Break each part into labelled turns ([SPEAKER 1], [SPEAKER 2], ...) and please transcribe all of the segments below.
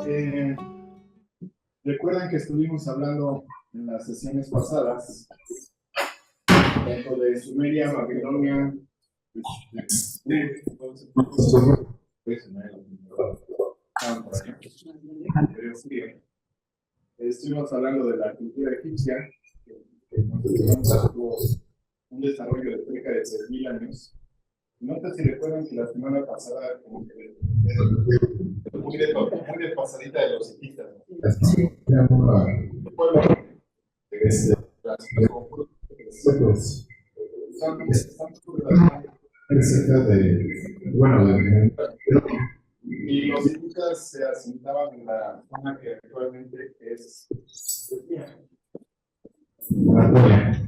[SPEAKER 1] Eh, Recuerdan que estuvimos hablando en las sesiones pasadas tanto de Sumeria, Babilonia, estuvimos hablando de la cultura egipcia, que tuvo un desarrollo de cerca de 3.000 años. No sé si recuerdan que la semana pasada, como que muy de pasadita de los egipcios. Sí, y los hititas se asentaban en la zona que actualmente es Anatolia.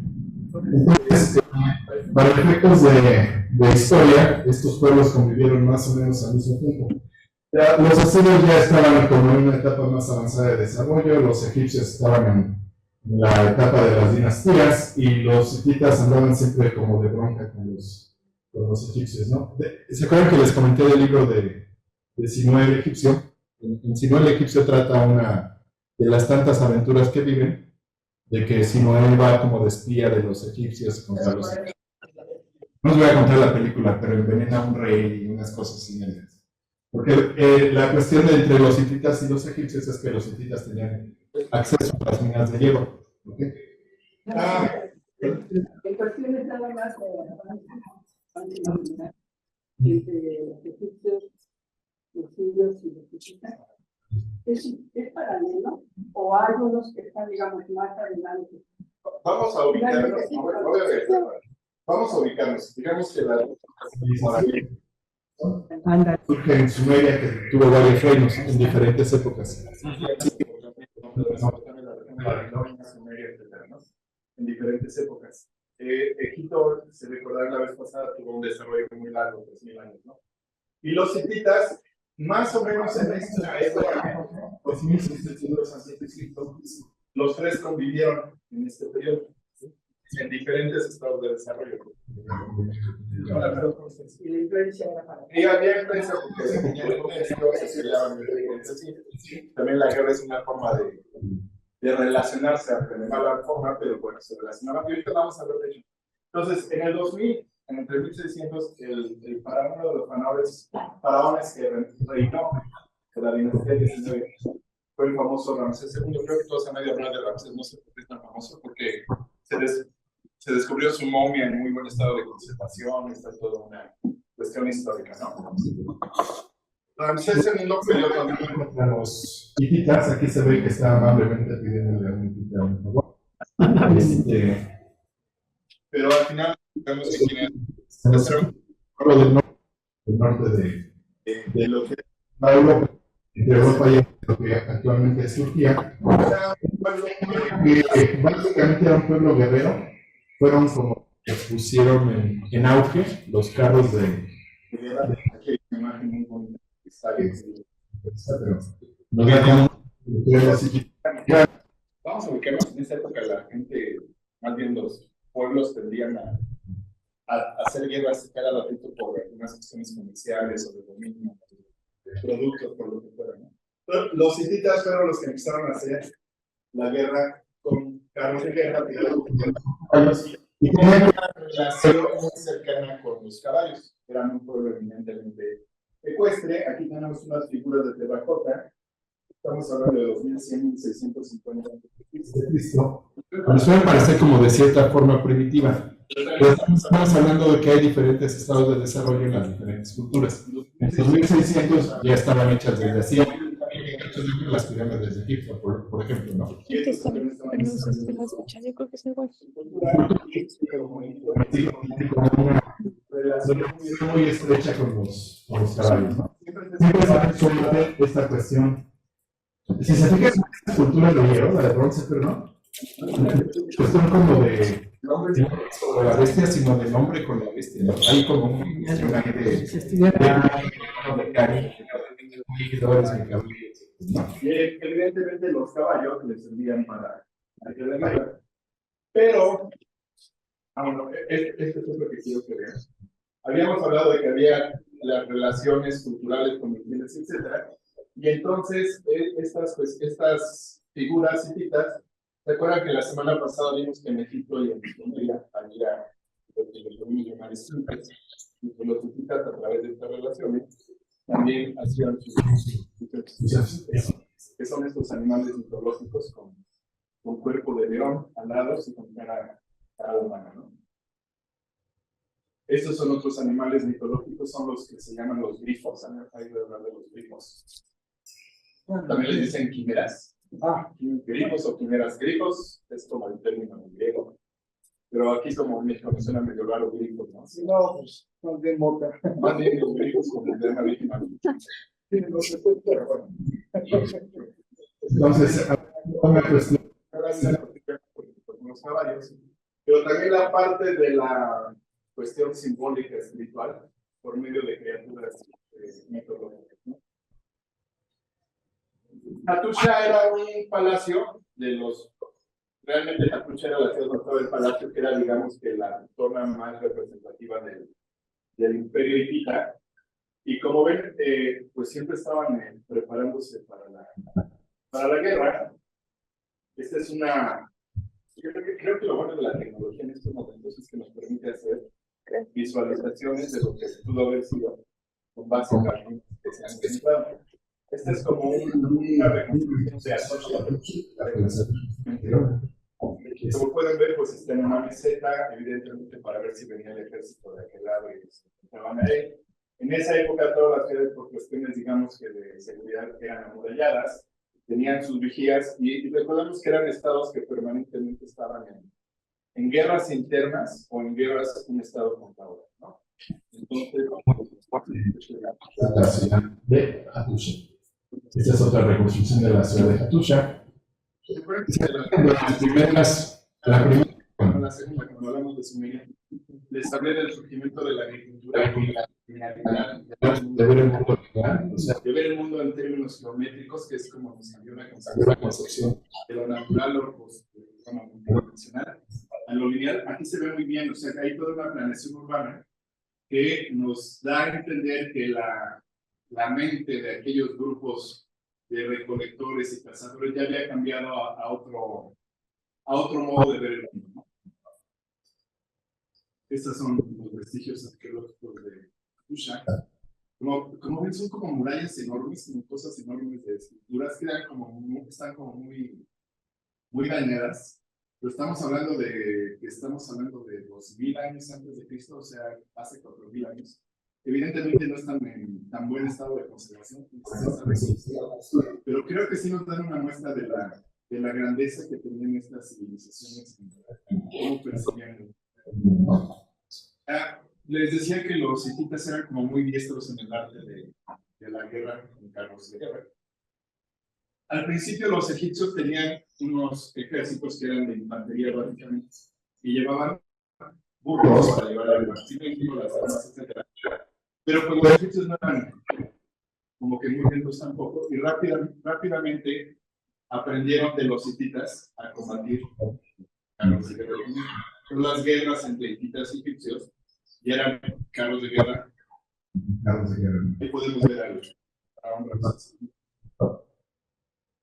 [SPEAKER 1] Entonces, para efectos de historia, estos pueblos convivieron más o menos al mismo tiempo. Los asirios ya estaban como en una etapa más avanzada de desarrollo, los egipcios estaban en la etapa de las dinastías y los hititas andaban siempre como de bronca con los egipcios, ¿no? ¿Se acuerdan que les comenté del libro de Sinué el egipcio? En Sinué el egipcio trata una de las tantas aventuras que viven, de que Sinué va como de espía de los egipcios contra los egipcios. No os voy a contar la película, pero envenena a un rey y unas cosas similares. Porque la cuestión de entre los hititas y los egipcios es que los hititas tenían acceso a las minas de hierro. ¿Okay?
[SPEAKER 2] En cuestiones nada más entre los egipcios, los sirios y los hititas, ¿es paralelo o hay unos que están, digamos, más adelante?
[SPEAKER 1] Vamos a ubicarnos. Digamos que la surge en Sumeria, que tuvo varios reinos en diferentes épocas. En diferentes épocas. Egipto, se recordará la vez pasada, tuvo un desarrollo muy largo, 3.000 años, ¿no? Y los hititas, más o menos en esta época, 2.600 antes de Cristo, los tres convivieron en este periodo, ¿sí? En diferentes estados de desarrollo.
[SPEAKER 2] Y la influencia era para
[SPEAKER 1] Y había influencia porque se tenían también la guerra es una forma de relacionarse, aunque de mala forma, pero bueno, se relacionaban. Y ahorita vamos a ver de hecho. Entonces, en el 2000, entre 1600, el faraón, uno de los faraones que reinó de la dinastía 19 fue el famoso Ramsés II. Creo que todos han oído hablar de Ramsés, no sé por qué es tan famoso, porque se descubrió su momia en muy buen estado de conservación, está toda una cuestión histórica, ¿no? Ramsés II peleó contra los hititas, aquí se ve que está amablemente pidiéndole a un hitita un favor. Pero al final, vemos que tiene un pueblo del norte de lo que es Europa, entre Europa y lo que actualmente es Turquía. Básicamente era un pueblo guerrero. Fueron como que pusieron en auge los carros de guerra. Aquí hay una imagen muy bonita que está bien. Vamos a ubicarnos en esa época. La gente, más bien los pueblos, tendrían a hacer guerras cada ratito por algunas cuestiones comerciales o de dominio, de productos, por lo que fuera, ¿no? Pero los hititas fueron los que empezaron a hacer la guerra con carros de guerra y tenían una relación muy cercana con los caballos. Eran un pueblo eminentemente ecuestre. Aquí tenemos unas figuras de terracota. Estamos hablando de 2100, 1650 de Cristo. Nos puede parecer como de cierta forma primitiva. Pero estamos hablando de que hay diferentes estados de desarrollo en las diferentes culturas. En 2600 ya estaban hechas desde así. Las pirámides de Egipto, por ejemplo, ¿no?
[SPEAKER 3] No se escucha, yo creo que es igual.
[SPEAKER 1] Una relación muy estrecha con los caballos, ¿no? Siempre se esta cuestión. Si se fijan en estas culturas de hierro, la de bronce, pero no, pues son como de la bestia, sino del hombre con la bestia, ¿no? Hay como un personaje de cariño, y evidentemente los caballos les servían para la guerra. Pero, bueno, esto es lo que quiero que vean. Habíamos hablado de que había las relaciones culturales con los bienes, etc. Y entonces, estas figuras hititas, ¿se acuerdan que la semana pasada vimos que en Egipto y en Sumeria había lo que los podemos llamar estudios, y que los hititas a través de estas relaciones también hacían sus que son estos animales mitológicos con cuerpo de león, alados y con cara humana, ¿no? Estos son otros animales mitológicos, son los que se llaman los grifos. ¿Han oído hablar de los grifos? También les dicen quimeras. Grifos o quimeras. Grifos es como el término en griego. Pero aquí como en México me suena medio raro grifos, ¿no?
[SPEAKER 4] Sí, no, pues, más bien mota.
[SPEAKER 1] Más bien los grifos como el tema original. Pero bueno. Entonces, una cuestión. Los caballos. Pero también la parte de la cuestión simbólica espiritual por medio de criaturas mitológicas, ¿no? Hattusha era un palacio de los. Realmente Hattusha era la ciudad del palacio, que era, digamos, que la zona más representativa del imperio hitita. Y como ven, pues siempre estaban preparándose para la guerra. Esta es una. Creo que lo bueno de la tecnología en estos momentos es que nos permite hacer visualizaciones de lo que pudo haber sido con base en las que se han presentado. Esta es como una reconstrucción de Hattusha. Como pueden ver, pues está en una meseta, evidentemente para ver si venía el ejército de aquel lado y se encontraban ahí. En esa época todas las ciudades, por cuestiones, digamos, que de seguridad, eran amuralladas, tenían sus vigías, y recordemos que eran estados que permanentemente estaban en guerras internas o en guerras un estado contra otro, ¿no? Entonces,
[SPEAKER 5] la ciudad de Hattusha. Esta es otra reconstrucción de la ciudad de Hattusha. La primera,
[SPEAKER 1] la segunda, cuando hablamos de Sumeria, les hablé del surgimiento de la agricultura y la criminalidad,
[SPEAKER 5] de ver el mundo real, o sea,
[SPEAKER 1] de ver el mundo en términos geométricos, que es como nos cambió la
[SPEAKER 5] concepción
[SPEAKER 1] de lo natural o convencional a lo lineal. Aquí se ve muy bien, o sea, que hay toda una planeación urbana que nos da a entender que la mente de aquellos grupos de recolectores y cazadores ya había cambiado a otro modo de ver el mundo, ¿no? Estos son los vestigios arqueológicos de Hattusha. Como ven, son como murallas enormes, como cosas enormes de estructuras que están como muy dañadas. Pero estamos hablando de 2000 años antes de Cristo, o sea, hace 4000 años. Evidentemente no están en tan buen estado de conservación, pero creo que sí nos dan una muestra de la grandeza que tenían estas civilizaciones, cómo percibían. Les decía que los hititas eran como muy diestros en el arte de la guerra con carros de guerra. Al principio los egipcios tenían unos ejércitos que eran de infantería básicamente y llevaban burros para llevar al armamento, las armas, etc. Pero pues los egipcios no eran como que muy lentos tampoco, y rápidamente aprendieron de los hititas a combatir carros de guerra. Las guerras entre hititas y egipcios ya eran carros de guerra. Ahí podemos ver a un Ramsés.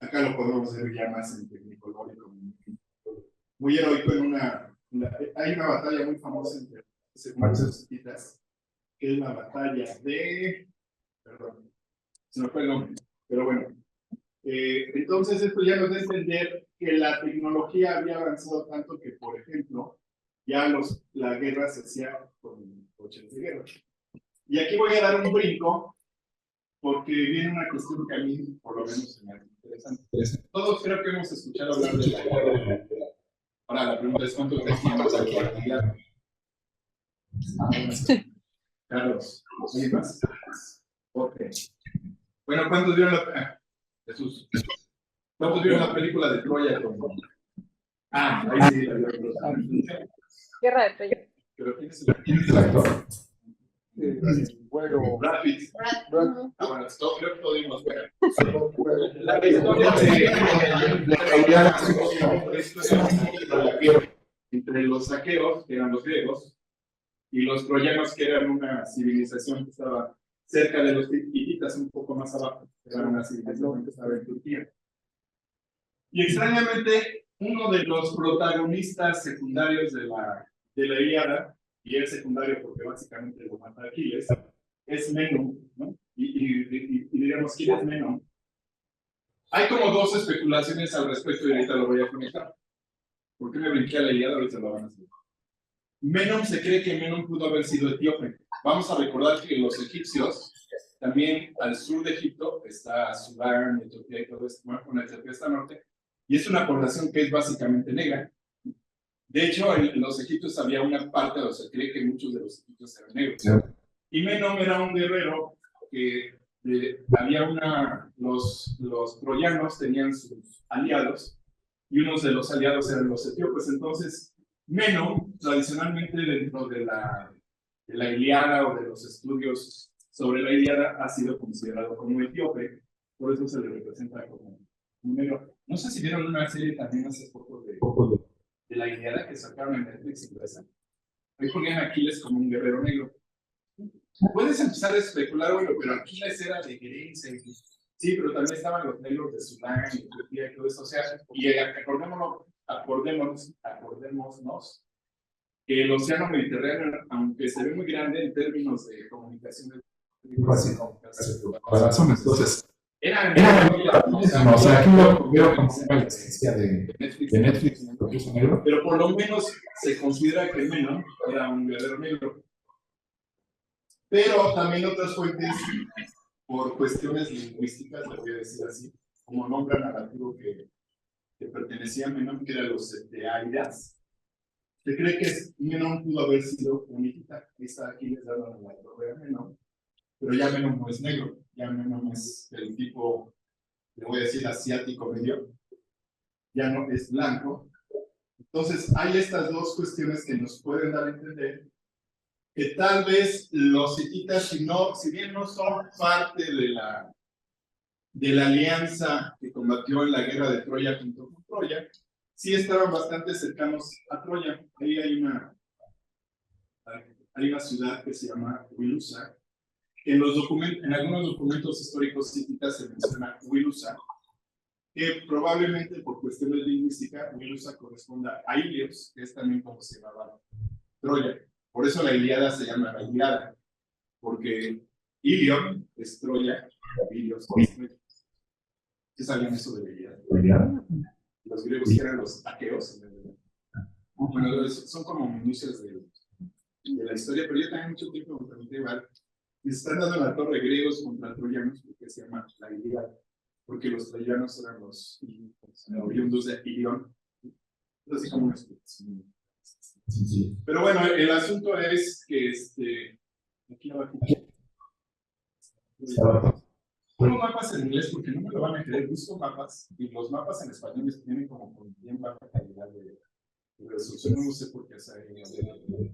[SPEAKER 1] Acá lo podemos ver ya más en tecnicológico, muy heroico hay una batalla muy famosa entre los hititas, que es la batalla de, perdón, se me fue el nombre, pero bueno, entonces esto ya nos da a entender que la tecnología había avanzado tanto que, por ejemplo, ya la guerra se hacía con coches de guerra. Y aquí voy a dar un brinco, porque viene una cuestión que a mí, por lo menos, se me hace interesante. Todos creo que hemos escuchado hablar de la guerra. Ahora, la pregunta es: ¿cuántos decíamos aquí actividad? Carlos, ¿sí más? Ok. Bueno, ¿cuántos vieron Jesús? ¿Cuántos vieron la película de Troya? Ahí sí, la vieron.
[SPEAKER 3] Guerra de Troya.
[SPEAKER 1] ¿Pero quién es el actor?
[SPEAKER 4] Bueno,
[SPEAKER 1] Brad Pitt.
[SPEAKER 4] Brad-
[SPEAKER 1] Bueno, creo que todos vimos.
[SPEAKER 4] La
[SPEAKER 1] historia entre los aqueos, que eran los griegos, y los troyanos, que eran una civilización que estaba cerca de los hititas, un poco más abajo. era una civilización que estaba en Turquía. Y extrañamente, uno de los protagonistas secundarios de la Ilíada, y es secundario porque básicamente lo mata Aquiles, es Menón, ¿no? Y diríamos, ¿quién es Menón? Hay como dos especulaciones al respecto y ahorita lo voy a conectar. ¿Por qué me brinqué a la Ilíada? Ahorita lo van a hacer. Menón, se cree que Menón pudo haber sido etíope. Vamos a recordar que los egipcios, también al sur de Egipto, está Sudán, Etiopía y todo esto, bueno, Etiopía está al norte, y es una población que es básicamente negra. De hecho, en los egipcios había una parte donde se cree que muchos de los egipcios eran negros. Sí. Y Menón era un guerrero que los troyanos tenían sus aliados, y unos de los aliados eran los etíopes. Entonces, Menón, tradicionalmente dentro de la Ilíada o de los estudios sobre la Ilíada, ha sido considerado como etíope, por eso se le representa como un negro. No sé si vieron una serie también hace poco de la Ilíada que sacaron en Netflix inglesa. Ahí ponían a Aquiles como un guerrero negro. Puedes empezar a especular, bueno, pero Aquiles era de Grecia. Sí, pero también estaban los negros de Sudán y Turquía y todo eso. O sea, y acordémonos que el océano Mediterráneo, aunque se ve muy grande en términos de comunicación,
[SPEAKER 5] entonces,
[SPEAKER 1] era
[SPEAKER 5] o sea, aquí lo veo como una licencia de Netflix, porque es negro.
[SPEAKER 1] Pero por lo menos se considera que Menón era un guerrero negro. Pero también otras fuentes, por cuestiones lingüísticas, le voy a decir así, como nombre narrativo que pertenecía a Menón, que eran los Eteaidas. Se cree que Menón pudo haber sido un hitita. Está aquí les dan la torre a Menón, pero ya Menón no es negro, ya Menón es del tipo, le voy a decir, asiático medio, ya no es blanco. Entonces, hay estas dos cuestiones que nos pueden dar a entender que tal vez los hititas, si bien no son parte de la alianza que combatió en la guerra de Troya junto con Troya, sí estaban bastante cercanos a Troya. Ahí hay una ciudad que se llama Wilusa. En algunos documentos históricos hititas se menciona Wilusa, que probablemente por cuestiones lingüísticas, Wilusa corresponda a Ilios, que es también como se llamaba Troya. Por eso la Ilíada se llama la Ilíada, porque Ilion es Troya, Ilios es Troya. ¿Qué sabían eso de la Ilíada? Los griegos eran los aqueos. Bueno, son como minucias de la historia, pero yo también mucho tiempo me pregunté, ¿vale? Y se están dando la torre griegos contra troyanos, porque se llama la Ilíada, porque los troyanos eran los oriundos de Ilión. Es así como una explicación. Sí. Pero bueno, el asunto es que aquí abajo. Pongo mapas en inglés porque no me lo van a creer. Busco mapas y los mapas en español tienen como con bien baja calidad de resolución. No sé por qué se ha venido de.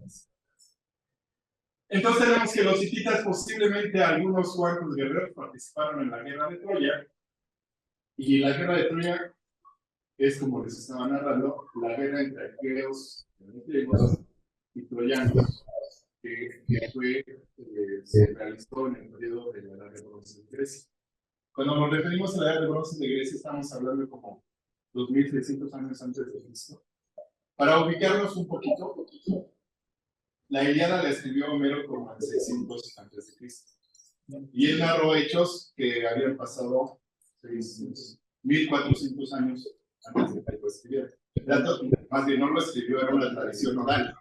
[SPEAKER 1] Entonces tenemos que los hititas, posiblemente algunos cuantos guerreros participaron en la guerra de Troya. Y la guerra de Troya es, como les estaba narrando, la guerra entre aqueos y troyanos, que se realizó en el periodo de la Edad de Bronce de Grecia. Cuando nos referimos a la Edad de Bronce de Grecia, estamos hablando de como 2600 años antes de Cristo. Para ubicarnos un poquito, la Ilíada la escribió Homero como en 600 antes de Cristo. Y él narró hechos que habían pasado 1400 años antes de que lo escribiera. Más bien, no lo escribió, era una tradición oral.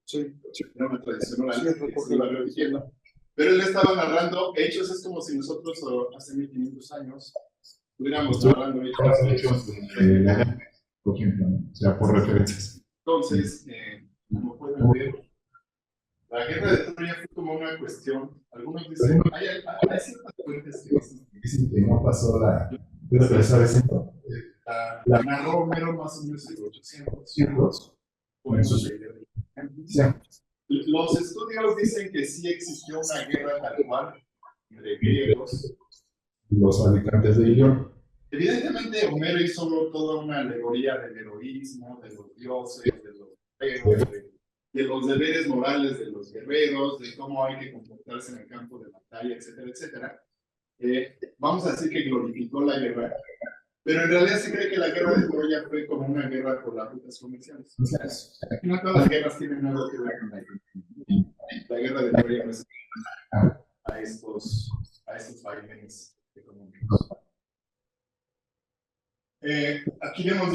[SPEAKER 1] Sí, era una tradición oral que se iba repitiendo. Pero él estaba narrando hechos, es como si nosotros hace 1500 años estuviéramos narrando hechos
[SPEAKER 5] por ejemplo, o sea, por referencias.
[SPEAKER 1] Entonces, como pueden ver, la guerra de Troya fue como una cuestión. Algunos dicen, hay ciertas fuentes que
[SPEAKER 5] dicen que no pasó la
[SPEAKER 1] narró Homero más o menos en 800. Los estudios dicen que sí existió una guerra tal cual entre griegos
[SPEAKER 5] y los habitantes de Ilión.
[SPEAKER 1] Evidentemente, Homero hizo toda una alegoría del heroísmo, de los dioses, de los guerreros, de los deberes morales de los guerreros, de cómo hay que comportarse en el campo de batalla, etcétera, etcétera. vamos a decir que glorificó la guerra, pero en realidad se cree que la guerra de Troya fue como una guerra por las rutas comerciales. O sea, no todas las guerras tienen algo que ver con la guerra. La guerra de Troya no es a estos vaivenes económicos. Aquí vemos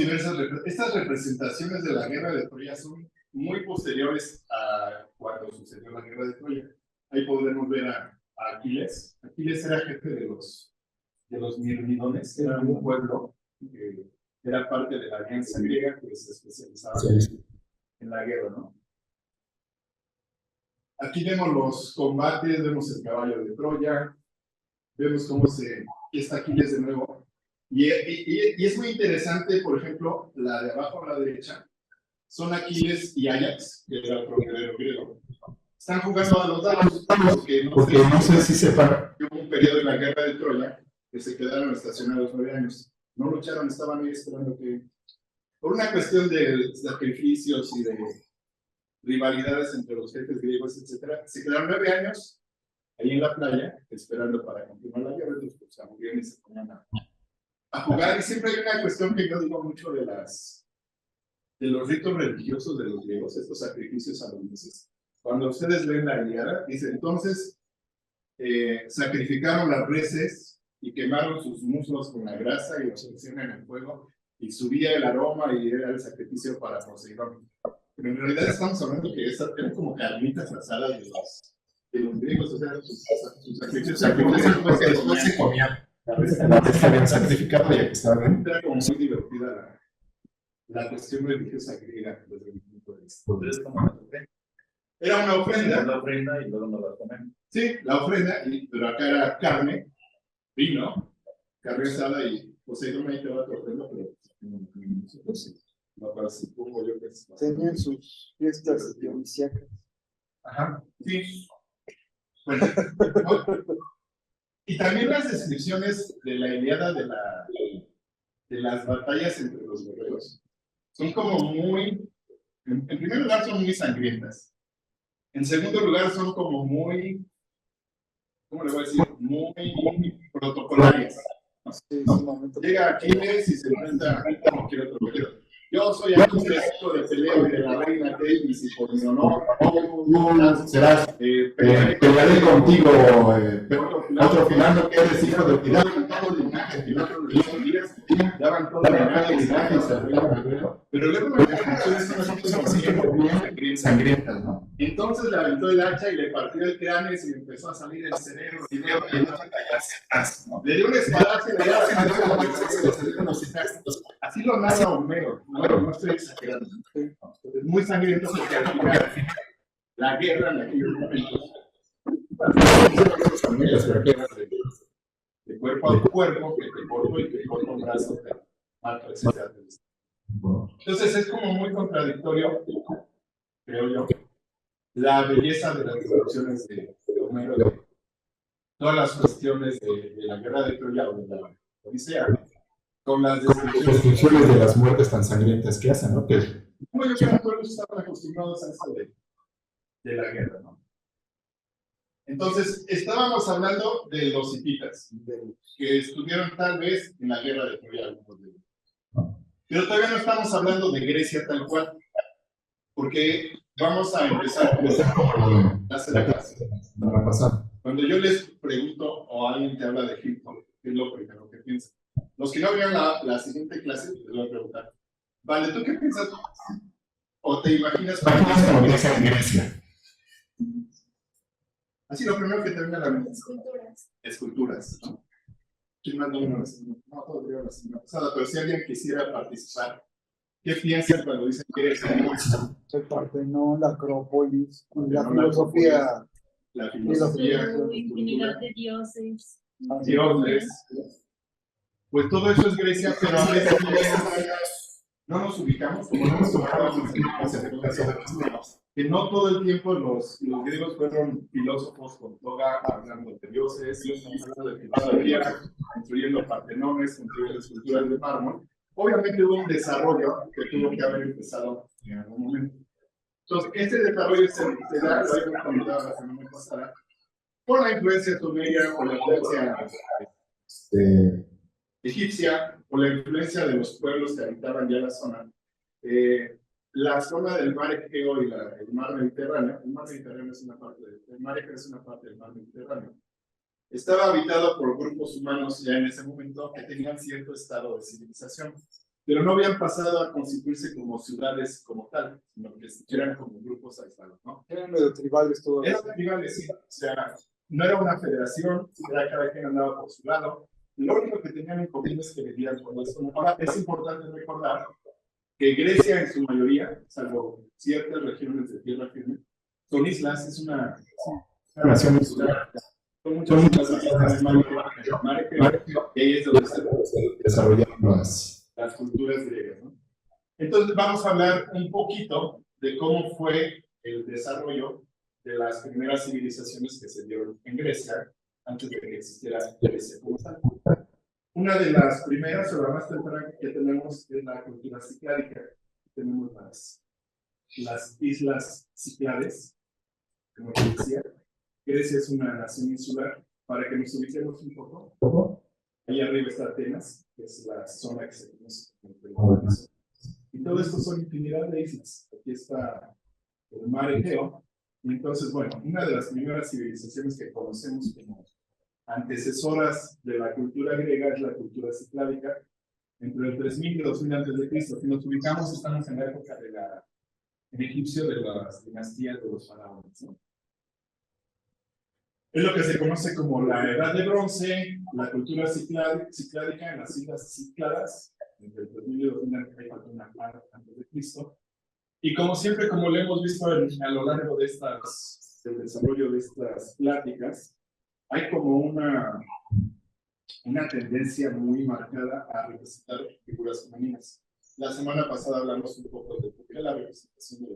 [SPEAKER 1] estas representaciones de la guerra de Troya son muy posteriores a cuando sucedió la guerra de Troya. Ahí podemos ver a Aquiles. Aquiles era jefe de los mirmidones, era un pueblo que era parte de la alianza griega que se especializaba en la guerra, ¿no? Aquí vemos los combates, vemos el caballo de Troya, vemos cómo está Aquiles de nuevo. Y es muy interesante, por ejemplo, la de abajo a la derecha, son Aquiles y Ajax, que era otro guerrero griego. Están jugando a los dados, porque no sé si sepan que hubo un periodo en la guerra de Troya que se quedaron estacionados 9 años. No lucharon, estaban ahí esperando que, por una cuestión de sacrificios y de rivalidades entre los jefes griegos, etc., se quedaron 9 años ahí en la playa esperando para continuar la guerra. Entonces, pues, se aburrieron y se ponían a jugar. Y siempre hay una cuestión que yo digo mucho de los ritos religiosos de los griegos, estos sacrificios a los dioses. Cuando ustedes leen la Ilíada, dice, entonces sacrificaron las reses y quemaron sus muslos con la grasa y los pusieron en el fuego, y subía el aroma y era el sacrificio para Poseidón. Pero en realidad estamos hablando que eran como carnitas asadas de los griegos, o sea, sus sacrificios que después se comían. La resa habían sacrificado y estaban. Era como muy divertida la cuestión religiosa griega desde mi punto de vista. Entonces, era una ofrenda. La ofrenda y luego nos la comen. Sí, la ofrenda, pero acá era carne, vino, carne asada y Poseidón ahí te va a tu ofrenda, pero no, supongo yo que es.
[SPEAKER 4] Tenían sus fiestas dionisíacas.
[SPEAKER 1] Ajá, sí. Bueno, y también las descripciones de la Ilíada de las batallas entre los guerreros son como muy, en primer lugar son muy sangrientas. En segundo lugar son como muy, ¿cómo le voy a decir? Muy protocolarias. Llega Aquiles y se enfrenta a cualquier otro guerrero. Yo soy aquí un hijo de peleo de la reina Tetis y por mi honor, serás, pelearé contigo, otro filando que eres hijo de Pilar, todos linajes, y otros días, daban todo linaje y se arreglaban al guerrero. Pero luego las descripciones son bien sangrientas, ¿no? Entonces le aventó el hacha y le partió el cráneo y se empezó a salir el cerebro y le dio un espadazo y le dio así lo narra Homero, no estoy exagerando. Es muy sangriento porque al final la guerra en aquellos momentos de cuerpo a cuerpo, que te corto y te corto un brazo, te mato, etc. Entonces es como muy contradictorio, creo yo, la belleza de las descripciones de Homero, de todas las cuestiones de la guerra de Troya o de la Odisea, con las descripciones de las muertes tan sangrientas que hacen, ¿no? Como yo creo que todos estaban acostumbrados a esto de la guerra, ¿no? Entonces, estábamos hablando de los hititas, que estuvieron tal vez en la guerra de Troya, algunos de ellos. Pero todavía no estamos hablando de Grecia tal cual, porque vamos a empezar con la clase. Cuando yo les pregunto o alguien te habla de Egipto, ¿qué es lo primero que piensan? Los que no vieron la siguiente clase, les voy a preguntar, vale, ¿tú qué piensas? ¿O te imaginas como Grecia en Grecia? Así lo primero que te venga a la mente. Esculturas. ¿No? ¿Quién más no vino la semana? No, todo vino la semana pasada, pero si alguien quisiera participar, ¿qué piensan cuando dicen que es
[SPEAKER 4] El Partenón, la Acrópolis, la filosofía.
[SPEAKER 1] La filosofía.
[SPEAKER 3] Infinidad de dioses.
[SPEAKER 1] Dioses. Pues todo eso es Grecia, pero a veces no nos ubicamos, como no nos ubicamos que no todo el tiempo los griegos fueron filósofos con toga, hablando de dioses, hablando de filosofía, construyendo partenones, construyendo esculturas de mármol. Obviamente hubo un desarrollo que tuvo que haber empezado en algún momento. Entonces, este desarrollo se da, lo habíamos comentado la semana pasada, por la influencia sumeria, por la influencia egipcia, por la influencia de los pueblos que habitaban ya la zona del mar Egeo y el mar Mediterráneo. El mar Mediterráneo es una parte el mar Egeo es una parte del mar Mediterráneo. Estaba habitado por grupos humanos ya en ese momento que tenían cierto estado de civilización, pero no habían pasado a constituirse como ciudades como tal, sino que eran como grupos aislados, ¿no?
[SPEAKER 4] Eran medio tribales todos.
[SPEAKER 1] Eran tribales, sí. O sea, no era una federación, era cada quien andaba por su lado. Lo único que tenían en común es que vivían con eso. Ahora, es importante recordar que Grecia en su mayoría, salvo ciertas regiones de tierra firme, son islas, es una nación insular. Son muchas islas en el mar Egeo, y ahí es donde se desarrollaron las culturas griegas, ¿no? Entonces vamos a hablar un poquito de cómo fue el desarrollo de las primeras civilizaciones que se dieron en Grecia, antes de que existiera Grecia como tal. Una de las primeras, o la más temprana que tenemos, es la cultura cicládica. Tenemos las islas Cíclades, como te decía. Grecia es una nación insular. Para que nos ubiquemos un poco, ahí arriba está Atenas, que es la zona que se conoce como el Peloponeso. Y todo esto son infinidad de islas. Aquí está el mar Egeo. Y entonces, bueno, una de las primeras civilizaciones que conocemos como antecesoras de la cultura griega es la cultura cicládica, entre el 3000 y 2000 a.C. Si nos ubicamos, estamos en la época en egipcio de las dinastías de los faraones, ¿no? Es lo que se conoce como la Edad de Bronce, la cultura cicládica en las islas Cícladas, entre el 3000 y 2000 a.C. Y como siempre, como lo hemos visto a lo largo del desarrollo de estas pláticas, hay como una tendencia muy marcada a representar figuras femeninas. La semana pasada hablamos un poco de por qué la representación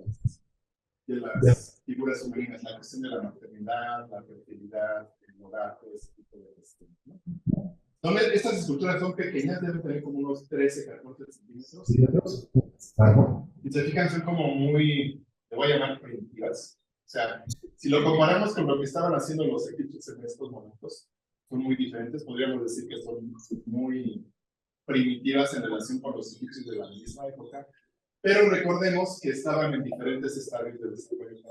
[SPEAKER 1] de las figuras femeninas, la cuestión de la maternidad, la fertilidad, el hogar, todo ese tipo de cuestiones, ¿no? Estas esculturas son pequeñas, deben tener como unos 13, 14 centímetros. Y se fijan, son como muy, le voy a llamar primitivas. O sea, si lo comparamos con lo que estaban haciendo los egipcios en estos momentos, son muy diferentes. Podríamos decir que son muy primitivas en relación con los egipcios de la misma época. Pero recordemos que estaban en diferentes estadios de desarrollo.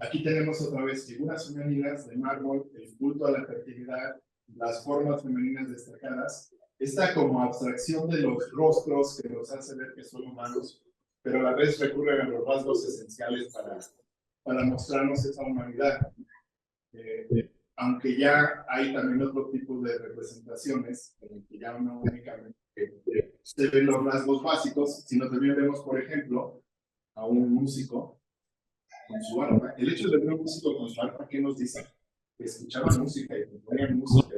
[SPEAKER 1] Aquí tenemos otra vez figuras femeninas de mármol, el culto a la fertilidad, las formas femeninas destacadas, esta como abstracción de los rostros que nos hace ver que son humanos, pero a la vez recurren a los rasgos esenciales para mostrarnos esa humanidad. Aunque ya hay también otro tipo de representaciones, en el que ya no únicamente se ven los rasgos básicos, sino también vemos, por ejemplo, a un músico con su arpa. El hecho de ver un músico con su arpa, ¿qué nos dice? Que escuchaban música y ponían música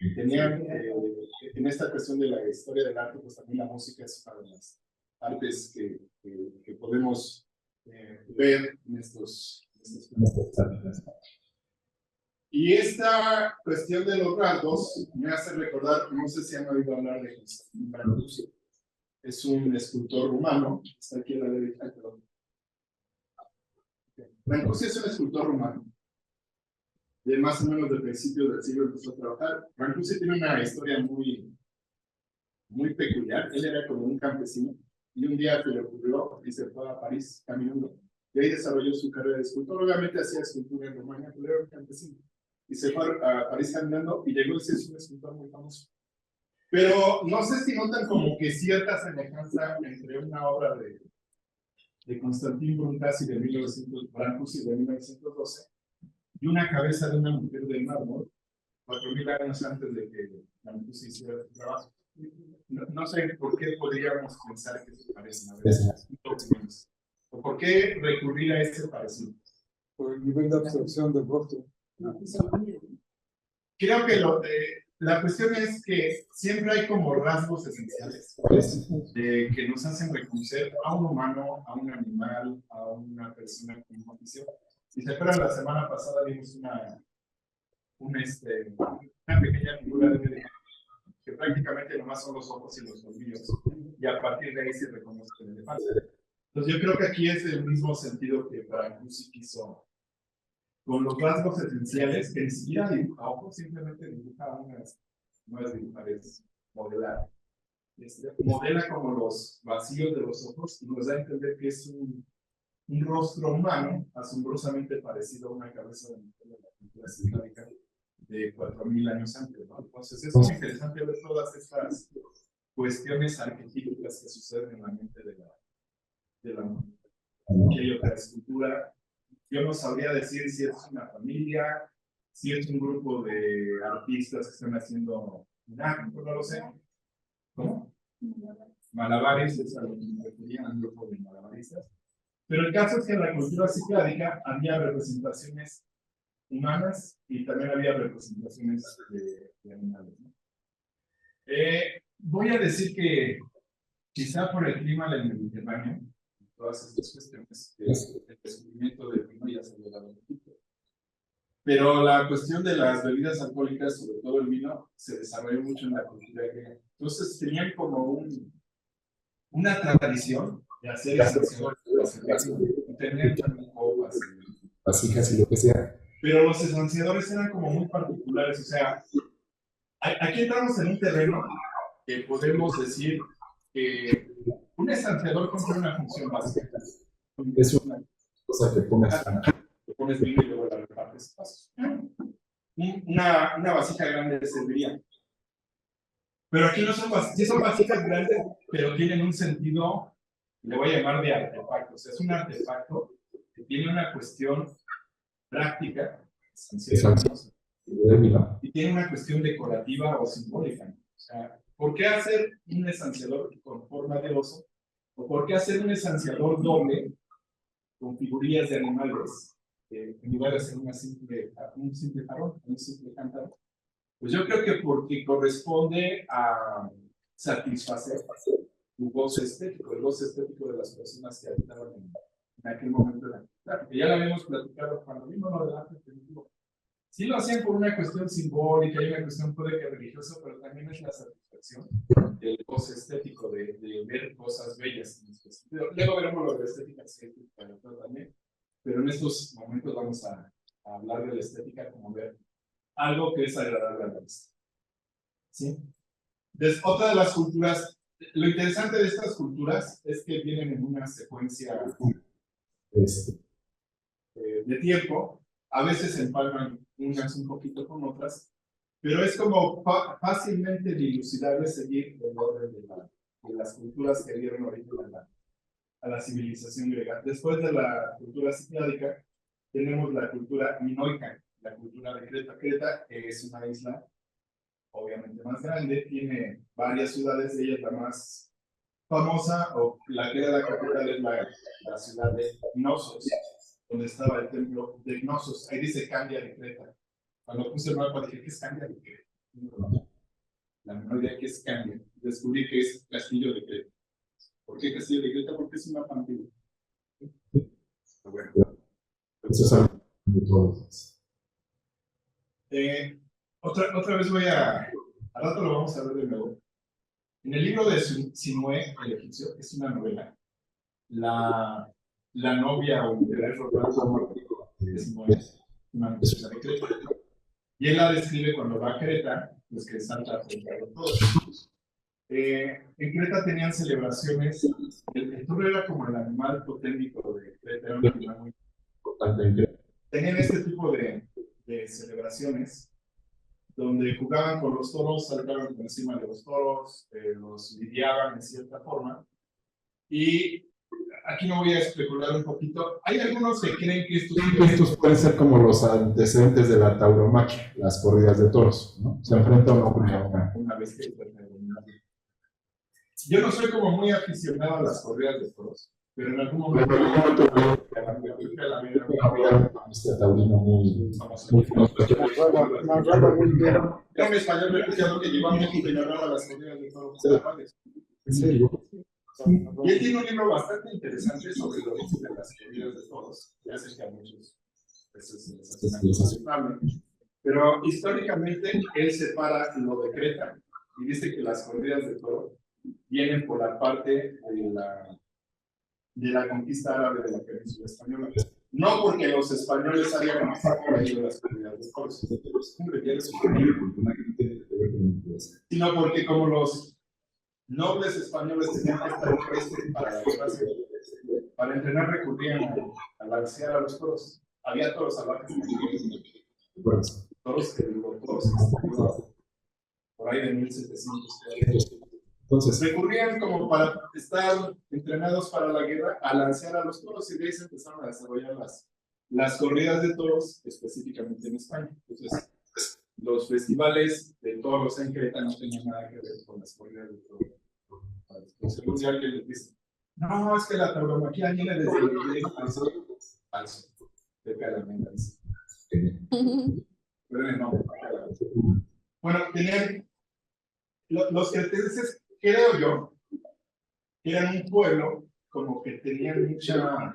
[SPEAKER 1] y tenían, en esta cuestión de la historia del arte, pues también la música es una de las artes que podemos ver en estos Y esta cuestión de los rasgos me hace recordar, no sé si han oído hablar de Constantin Brancusi. Es un escultor rumano, está aquí a la derecha, perdón. Brancusi es un escultor rumano, de más o menos del principio del siglo empezó a trabajar. Brancusi tiene una historia muy peculiar. Él era como un campesino y un día se le ocurrió y se fue a París caminando. Y ahí desarrolló su carrera de escultor. Obviamente hacía escultura en Rumania, pero era un campesino. Y se fue a París caminando y llegó a ser un escultor muy famoso. Pero no sé si notan como que cierta semejanza entre una obra de Constantin Brancusi de 1912 y una cabeza de una mujer del mármol 4000 años antes de que Brancusi hiciera su trabajo. No sé por qué podríamos pensar que se parecen a veces. ¿O por qué recurrir a ese parecido?
[SPEAKER 4] Por el nivel de abstracción del rostro.
[SPEAKER 1] Creo que la cuestión es que siempre hay como rasgos esenciales que nos hacen reconocer a un humano, a un animal, a una persona con un oficio. Si se acuerdan, la semana pasada vimos una pequeña figura de que prácticamente nomás son los ojos y los colmillos, y a partir de ahí se reconoce el elefante. Entonces yo creo que aquí es el mismo sentido que Brancusi quiso con los rasgos esenciales que ni siquiera dibuja ojos, simplemente dibuja no es dibujar, es modelar. Modela como los vacíos de los ojos y nos da a entender que es un rostro humano asombrosamente parecido a una cabeza de mujer de la cultura islámica de 4000 años antes, ¿no? Entonces es muy interesante ver todas estas cuestiones arquetípicas que suceden en la mente de la mujer. Aquí hay otra escultura. Yo no sabría decir si es una familia, si es un grupo de artistas que están haciendo nada, no lo sé. ¿Cómo? Malabares, es a lo que me refería, un grupo de malabaristas. Pero el caso es que en la cultura cicládica había representaciones humanas y también había representaciones de animales, ¿no? Voy a decir que quizá por el clima del Mediterráneo, todas estas cuestiones, el descubrimiento del vino ya se había dado un poquito. Pero la cuestión de las bebidas alcohólicas, sobre todo el vino, se desarrolló mucho en la cultura griega. Entonces tenían como una tradición de hacer esanciadores y tenían también copas,
[SPEAKER 5] vasijas y lo que sea.
[SPEAKER 1] pero los esanciadores eran como muy particulares. O sea, aquí entramos en un terreno que podemos decir que un esanciador cumple una función básica.
[SPEAKER 5] Es una cosa que
[SPEAKER 1] pones vino y luego la repartes pasos. Una vasija grande serviría. Pero aquí no son vasijas, sí son vasijas grandes, pero tienen un sentido, le voy a llamar de artefacto. O sea, es un artefacto que tiene una cuestión práctica, y tiene una cuestión decorativa o simbólica. O sea, ¿por qué hacer un esanciador con forma de oso? ¿O por qué hacer un esanciador doble con figurillas de animales en lugar de hacer un simple jarrón, un simple cántaro? Pues yo creo que porque corresponde a satisfacer el goce estético de las personas que habitaban en aquel momento de la cultura. Que ya lo habíamos platicado cuando vimos lo del arte primitivo. Sí lo hacían por una cuestión simbólica, hay una cuestión puede que religiosa, pero también es la satisfacción del goce estético, de ver cosas bellas. Luego veremos lo de estética estética también, pero en estos momentos vamos a hablar de la estética como ver algo que es agradable a la vista. ¿Sí? Entonces, otra de las culturas, lo interesante de estas culturas es que vienen en una secuencia de tiempo, a veces empalman unas un poquito con otras, pero es como fácilmente dilucidable seguir el orden de las culturas que dieron origen a la civilización griega. Después de la cultura cicládica, tenemos la cultura minoica, la cultura de Creta. Creta es una isla obviamente más grande, tiene varias ciudades, de ellas la más famosa, o la que era la capital, es la ciudad de Knossos, donde estaba el templo de Knossos. Ahí dice Candia de Creta. Cuando puse el mapa dije, ¿qué es Candia de Creta? La menor idea que es Candia. Descubrí que es Castillo de Creta. ¿Por qué Castillo de Creta? Porque es una pantalla. Bueno.
[SPEAKER 5] Eso es algo de todos.
[SPEAKER 1] Otra vez al rato lo vamos a ver de nuevo. En el libro de Sinué, el egipcio, es una novela. La novia o interés romántico de Sinué, una muchacha de Creta. Y él la describe cuando va a Creta, pues que salta a todos. En Creta tenían celebraciones. El toro era como el animal totémico de Creta, era un animal muy importante. Tenían este tipo de celebraciones donde jugaban con los toros, saltaban por encima de los toros, los lidiaban en cierta forma. Y aquí me voy a especular un poquito. Hay algunos que creen que
[SPEAKER 5] estos pueden ser como los antecedentes de la tauromaquia, las corridas de toros, ¿no? Se enfrenta un hombre a
[SPEAKER 1] una vez que yo no soy como muy aficionado a las corridas de toros, pero en algún momento
[SPEAKER 5] taurino muy
[SPEAKER 1] en español me escuchado que lleva a México y narraba las corridas de toros.
[SPEAKER 5] Sí.
[SPEAKER 1] Y él tiene un libro bastante interesante sobre el origen de las corridas de toros, que hace que a muchos pero históricamente él separa lo de Creta y dice que las corridas de toros vienen por la parte de la conquista árabe de la península española. No porque los españoles hayan traído las comunidades de toros, sino porque como los nobles españoles tenían que estar presentes para la guerra civil, para entrenar recurrían a lancear a los toros. Había toros salvajes, toros que por ahí de 1700. Entonces recurrían como para estar entrenados para la guerra a lancear a los toros, y de ahí se empezaron a desarrollar las corridas de toros, específicamente en España. Entonces, los festivales de toros en Creta no tenían nada que ver con las corridas de toros. Entonces, si alguien les dice, no, es que la tauromaquia viene desde el griego, falso. Cerca de la mente. Bueno, tenían los cretenses, creo yo, eran un pueblo como que tenían mucha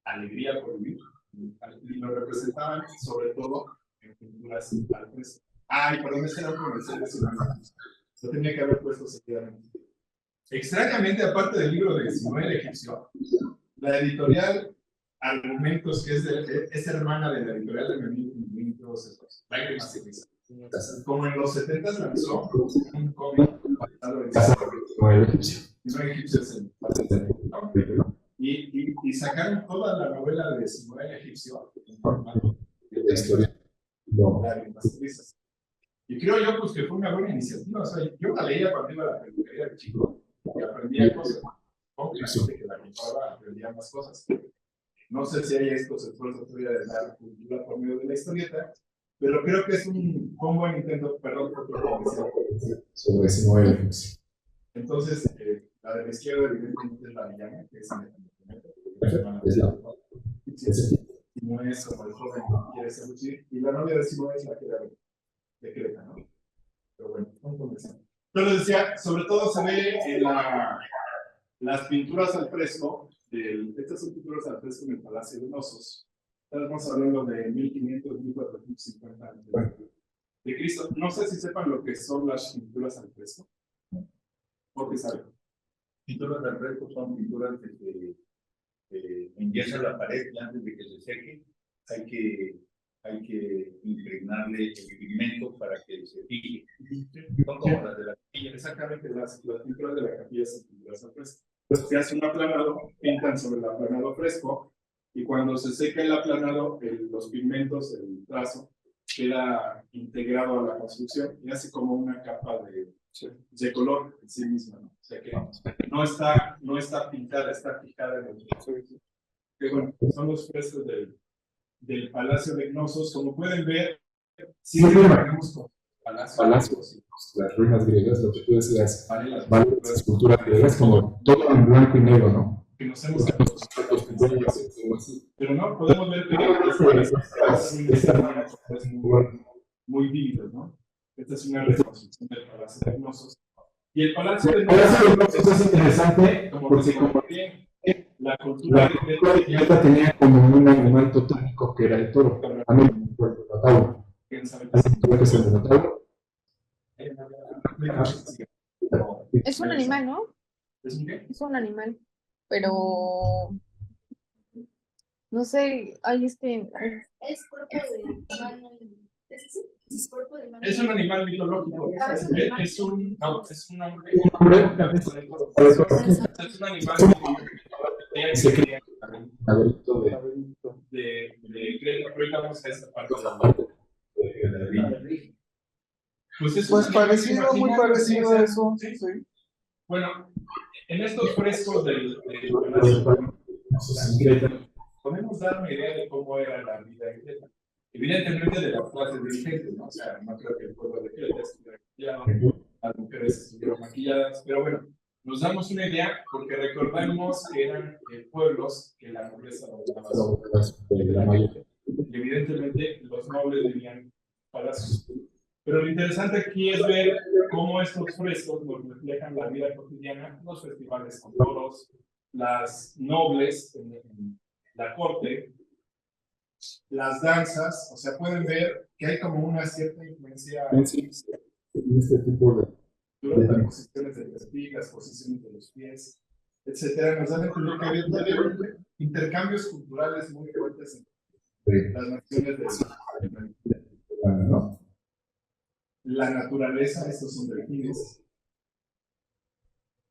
[SPEAKER 1] alegría por vivir, y lo representaban sobre todo en pinturas al fresco. Ay, perdón, ese era un comercial de Sinaloa. Lo tenía que haber puesto seguidamente. Extrañamente, aparte del libro de Simón el Egipcio, la editorial Argumentos, que es hermana de la editorial de Memín, Lágrimas y Risas. Como en los 70 lanzó un cómic basado en Simón el Egipcio es el y sacaron toda la novela de Simón el Egipcio en formato de historia. Lágrimas y Risas. Y creo yo pues, que fue una buena iniciativa. O sea, yo la leía cuando iba a la peluquería de chico y aprendía cosas. Obviamente que la compraba, aprendía más cosas. No sé si hay estos esfuerzos todavía de dar cultura por medio de la historieta, pero creo que es un buen intento, perdón por otro comercial, sobre Simón el Egipcio. Entonces, la de la izquierda evidentemente es la villana, que es Simón es como el joven que quiere seducir, y la novia de Simón es la que era de Creta, ¿no? Pero bueno, un comercial. Entonces decía, sobre todo se ve en las pinturas al fresco. Estas son pinturas al fresco en el Palacio de Nosos. Estamos hablando de 1500-1450 de Cristo. No sé si sepan lo que son las pinturas al fresco. ¿Por qué saben?
[SPEAKER 6] Pinturas al fresco son pinturas que enyesa la pared y antes de que se seque hay que impregnarle el pigmento para que se fije. Son como las de la capilla.
[SPEAKER 1] Exactamente, las pinturas de la capilla son pinturas al fresco. Se hace un aplanado, pintan sobre el aplanado fresco, y cuando se seca el aplanado, los pigmentos, el trazo, queda integrado a la construcción y hace como una capa de color en sí misma, ¿no? O sea que no está pintada, está fijada en el proceso. Que bueno, son los frescos del Palacio de Knossos. Como pueden ver, siempre imaginamos como palacios,
[SPEAKER 5] las ruinas griegas, lo que tú decías, las esculturas griegas, como todo en blanco y negro, ¿no?
[SPEAKER 1] que nos hemos pero no, podemos ver que es muy vívido, ¿no? Esta es una reconstrucción del Palacio de Knossos. Y el Palacio de Knossos
[SPEAKER 5] es interesante
[SPEAKER 1] porque la cultura
[SPEAKER 5] griega tenía como un animal totémico que era el toro. A mí me acuerdo el Minotauro. ¿Qué es el Minotauro?
[SPEAKER 7] Es un animal, ¿no?
[SPEAKER 1] ¿Es un qué?
[SPEAKER 7] Es un animal, pero no sé, hay
[SPEAKER 3] Es cuerpo de humano. ¿Es cuerpo de humano?
[SPEAKER 1] Es un animal mitológico. Es un hombre. Es un animal de Creta, pero ahorita vamos a esta parte de la vida.
[SPEAKER 4] Pues parecido, muy parecido a eso.
[SPEAKER 1] Sí. Bueno, en estos frescos del Palacio podemos dar una idea de cómo era la vida en Creta. Evidentemente de las clases dirigentes, ¿no? O sea, no creo que el pueblo de Creta estuviera maquillado, las mujeres estuvieron maquilladas, pero bueno, nos damos una idea porque recordamos que eran pueblos que la nobleza dominaba. Y evidentemente los nobles vivían palacios. Pero lo interesante aquí es ver cómo estos frescos nos reflejan la vida cotidiana, los festivales con toros, las nobles en la corte, las danzas. O sea, pueden ver que hay como una cierta influencia
[SPEAKER 5] en este tipo de
[SPEAKER 1] las posiciones de las vigas, posiciones de los pies. etcétera, nos dan a entender que había todavía intercambios culturales muy fuertes entre las naciones
[SPEAKER 5] ¿no?
[SPEAKER 1] la naturaleza. Estos son delfines.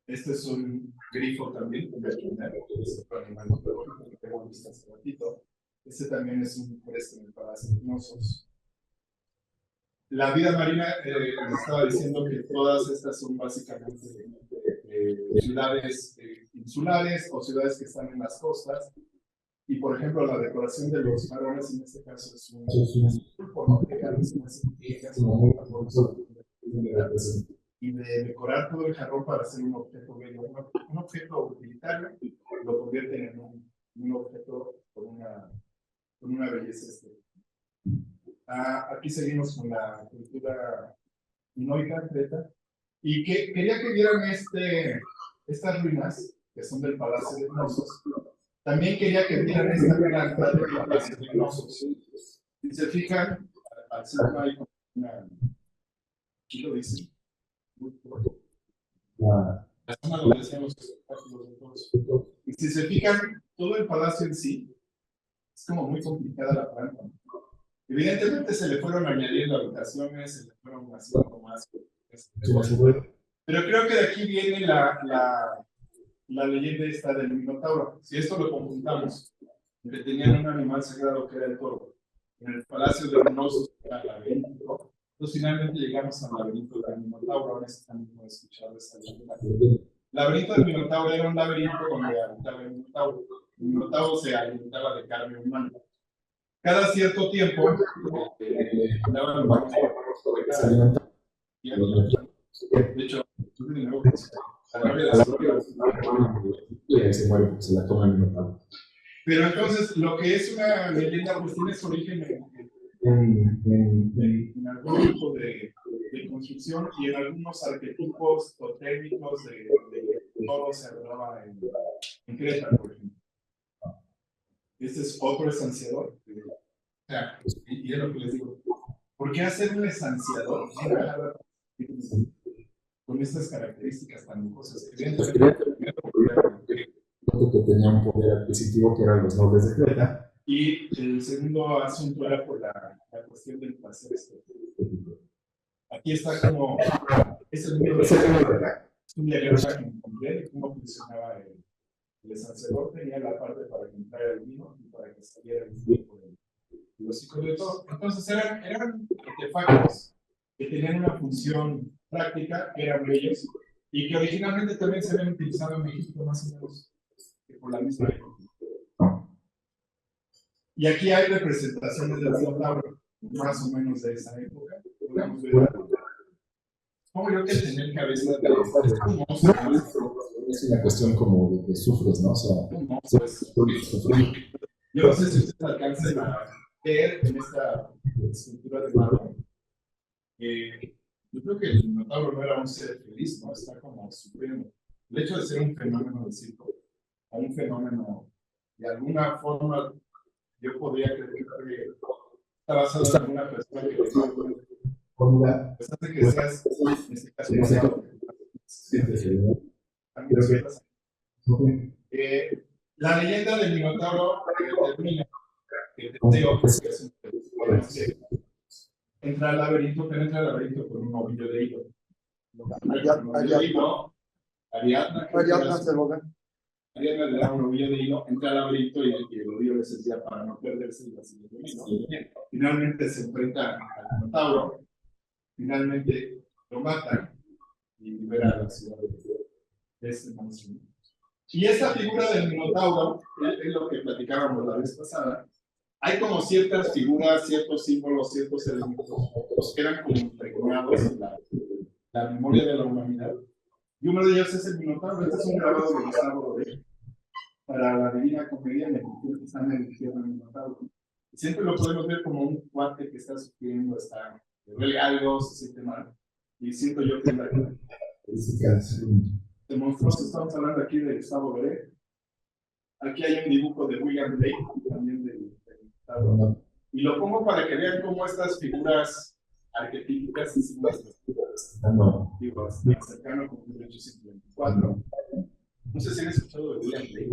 [SPEAKER 1] Este es un grifo también, es otro animal que tengo visto hace ratito. Este también es un fresco en el Palacio de Gnosos. La vida marina, les estaba diciendo que todas estas son básicamente ciudades insulares o ciudades que están en las costas. Y por ejemplo, la decoración de los faroles en este caso es un pulpo, ¿no? Que a veces no se fijas, y de decorar todo el jarrón para hacer un objeto bello, un objeto utilitario, lo convierten en un objeto con una belleza estética. Aquí seguimos con la cultura minoica, creta, y que quería que vieran estas ruinas, que son del Palacio de Gnosos. También quería que vieran esta planta del Palacio de Gnosos. Si se fijan, al centro hay una... Aquí lo dice. La zona donde hacían los espectáculos de todos. Y si se fijan, todo el palacio en sí es como muy complicada la planta. Evidentemente se le fueron añadiendo habitaciones, se le fueron haciendo más. Pero creo que de aquí viene la leyenda esta del Minotauro. Si esto lo conjuntamos, que tenían un animal sagrado que era el toro, en el palacio de Gnosos era el laberinto. Entonces finalmente llegamos al laberinto del Minotauro. Ahora están escuchando esa leyenda. El laberinto del Minotauro era un laberinto donde habitaba el Minotauro. El Minotauro se alimentaba de carne humana. Cada cierto tiempo, de hecho,
[SPEAKER 5] se la toma el Minotauro.
[SPEAKER 1] pero entonces, lo que es una leyenda, pues tiene su origen en algún tipo de construcción y en algunos arquetipos o técnicos de todo se hablaba en Creta, por ejemplo. Este es otro esanciador. O sea, y es lo que les digo. ¿Por qué hacer un esanciador con estas características tan lujosas?
[SPEAKER 5] Que tenía un poder adquisitivo que eran los nobles de Creta.
[SPEAKER 1] Y el segundo asunto era por la cuestión del placer estético. Aquí está como es el número un diagrama que encontré de cómo funcionaba el esanciador. Tenía la parte para que entrara el vino y para que saliera el vino por el hocico de todo. Entonces eran artefactos que tenían una función práctica, que eran bellos y que originalmente también se habían utilizado en México más o menos por la misma época. Y aquí hay representaciones del Minotauro, más o menos de esa época. Podemos ver. Como yo que tener cabeza de un monstruo.
[SPEAKER 5] Es una cuestión como de sufres, ¿no? O sea,
[SPEAKER 1] un monstruo. Yo no sé si ustedes alcancen a ver en esta escultura de mármol. Yo creo que el Minotauro no era un ser feliz, ¿no? Está como supremo. El hecho de ser un fenómeno de circo, o un fenómeno de alguna forma, yo podría creer que está basado en alguna persona que pues hace que seas, en este caso, la leyenda del Minotauro termina que Teseo, que es un entra al laberinto, penetra al laberinto con un ovillo de hilo. Ariadna le da un ovillo de hilo, entra al laberinto y el ovillo le servía para no perderse y así. Finalmente se enfrenta al Minotauro, finalmente lo matan y libera a la ciudad de este monstruo. Y esta figura del Minotauro es lo que platicábamos la vez pasada. Hay como ciertas figuras, ciertos símbolos, ciertos elementos que eran como impregnados en la memoria de la humanidad. Y uno de ellos es el Minotauro. Este es un grabado de Gustavo Doré para la Divina Comedia, en el que están eligiendo el Minotauro. Y siempre lo podemos ver como un cuate que está sufriendo, le duele algo, se siente mal. Y siento yo que de monstruoso, estamos hablando aquí de Gustavo Doré. Aquí hay un dibujo de William Blake, también del Minotauro. Y lo pongo para que vean cómo estas figuras arquetípicas digo, cercano con 1824. No sé si han escuchado de William Blake.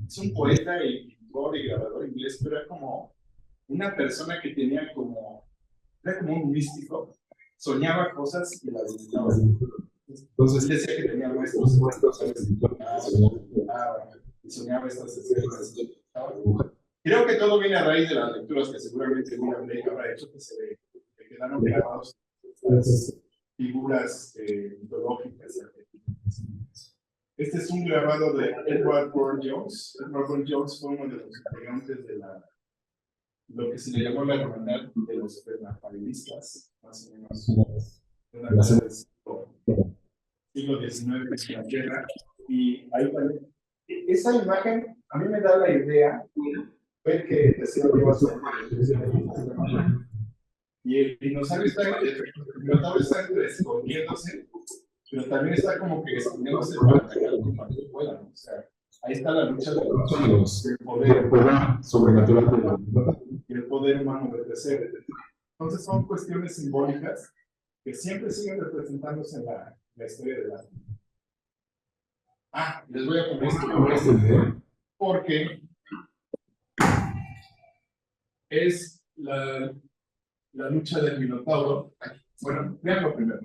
[SPEAKER 1] Es un poeta y pintor y grabador inglés, pero era como una persona que tenía era como un místico, soñaba cosas y las divulgaba. Entonces él decía que tenía maestros, y soñaba estas escenas. Creo que todo viene a raíz de las lecturas que seguramente William Blake habrá hecho, que se le quedaron grabados estas figuras mitológicas. Este es un grabado de Edward Burne-Jones. Edward Burne-Jones fue uno de los integrantes de lo que se le llamó la hermandad de los pernafarilistas, más o menos de una cosa del siglo XIX en Inglaterra. Y ahí también, esa imagen a mí me da la idea, ver que Teseo lleva su y el dinosaurio está escondiéndose, pero también está como que escondiéndose para atacar cuando pueda, ¿no? O sea, ahí está la lucha del poder
[SPEAKER 5] sobrenatural
[SPEAKER 1] y el poder humano de crecer. Entonces son cuestiones simbólicas que siempre siguen representándose en la historia del arte. Les voy a poner esto porque es la lucha del Minotauro. Bueno, veanlo primero.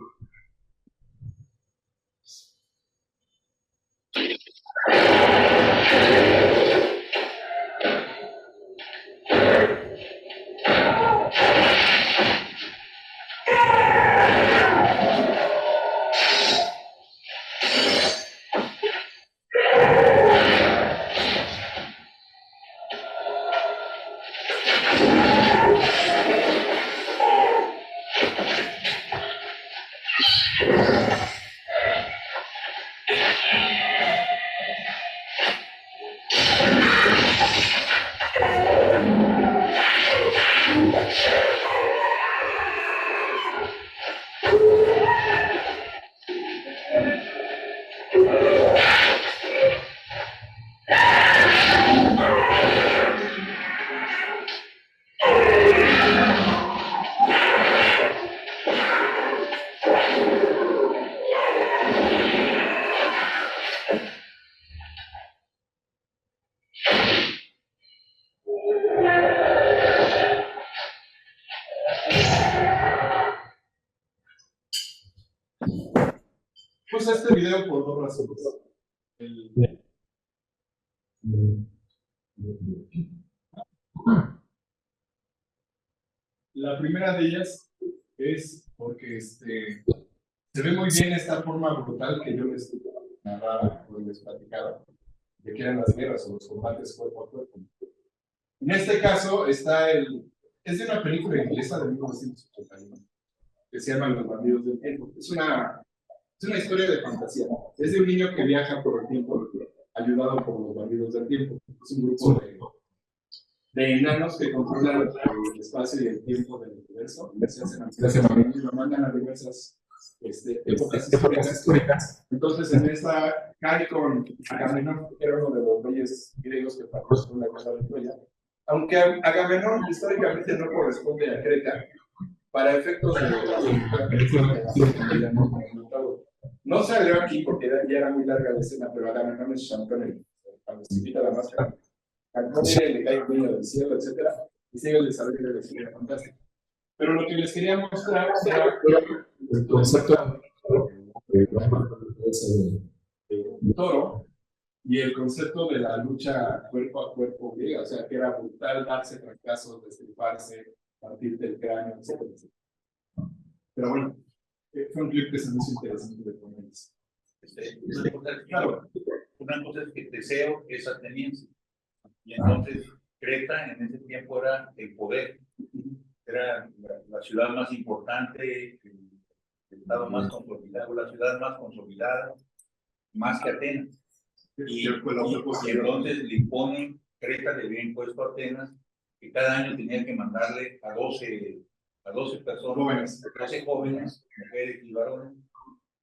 [SPEAKER 1] Puse este video por dos razones. La primera de ellas es porque se ve muy bien esta forma brutal que yo les narraba o les platicaba de que eran las guerras o los combates cuerpo a cuerpo. En este caso es de una película inglesa de 1981 que se llama Los bandidos del tiempo. Es una historia de fantasía. Es de un niño que viaja por el tiempo ayudado por los bandidos del tiempo. Es un grupo de enanos que controlan el espacio y el tiempo del universo. Se hacen amigos y lo mandan a diversas épocas históricas. Entonces, en esta cae con Agamenón, que era uno de los reyes griegos que participó en la guerra de Troya. Aunque Agamenón históricamente no corresponde a Creta, para efectos de la no salió aquí porque ya era muy larga la escena, pero Agamenón es Champón, cuando se quita la máscara. Cantón le cae un niño del cielo, etc. Y sigue el desarrollo de la historia fantástica. Pero lo que les quería mostrar era el concepto de toro y el concepto de la lucha cuerpo a cuerpo griega, o sea, que era brutal darse fracasos, destriparse, partir del cráneo, etc. Pero bueno, fue un clip que se me hizo interesante de ponerles.
[SPEAKER 6] Claro, una cosa es que Teseo es ateniense. Y entonces Creta en ese tiempo era el poder, era la ciudad más importante, el estado más consolidado, la ciudad más consolidada, más que Atenas. Y entonces le imponen, Creta le había impuesto a Atenas que cada año tenía que mandarle a 12 personas, 12 jóvenes, mujeres y varones,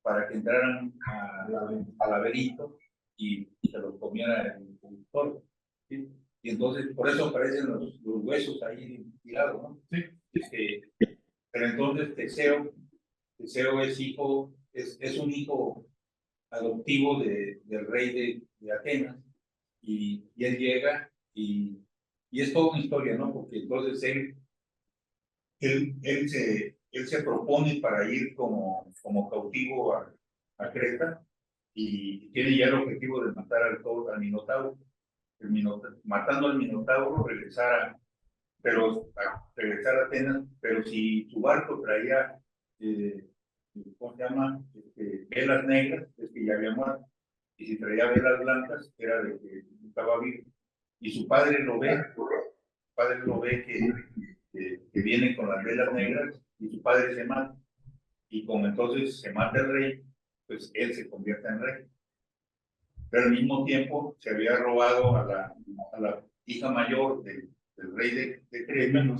[SPEAKER 6] para que entraran al laberinto y se los comiera el toro. ¿Sí? Y entonces, por eso aparecen los huesos ahí tirados, ¿no? Sí. Pero entonces Teseo es un hijo adoptivo del rey de Atenas, y él llega y es toda una historia, ¿no? Porque entonces él se propone para ir como cautivo a Creta, y tiene ya el objetivo de matar al Minotauro. Matando al Minotauro, regresar a Atenas, pero si su barco traía, ¿cómo se llama? Velas negras, es que ya había muerto, y si traía velas blancas, era de que estaba vivo. Y su padre lo ve, que viene con las velas negras, y su padre se mata. Y como entonces se mata el rey, pues él se convierte en rey. Pero al mismo tiempo se había robado a la hija mayor del rey de Creta.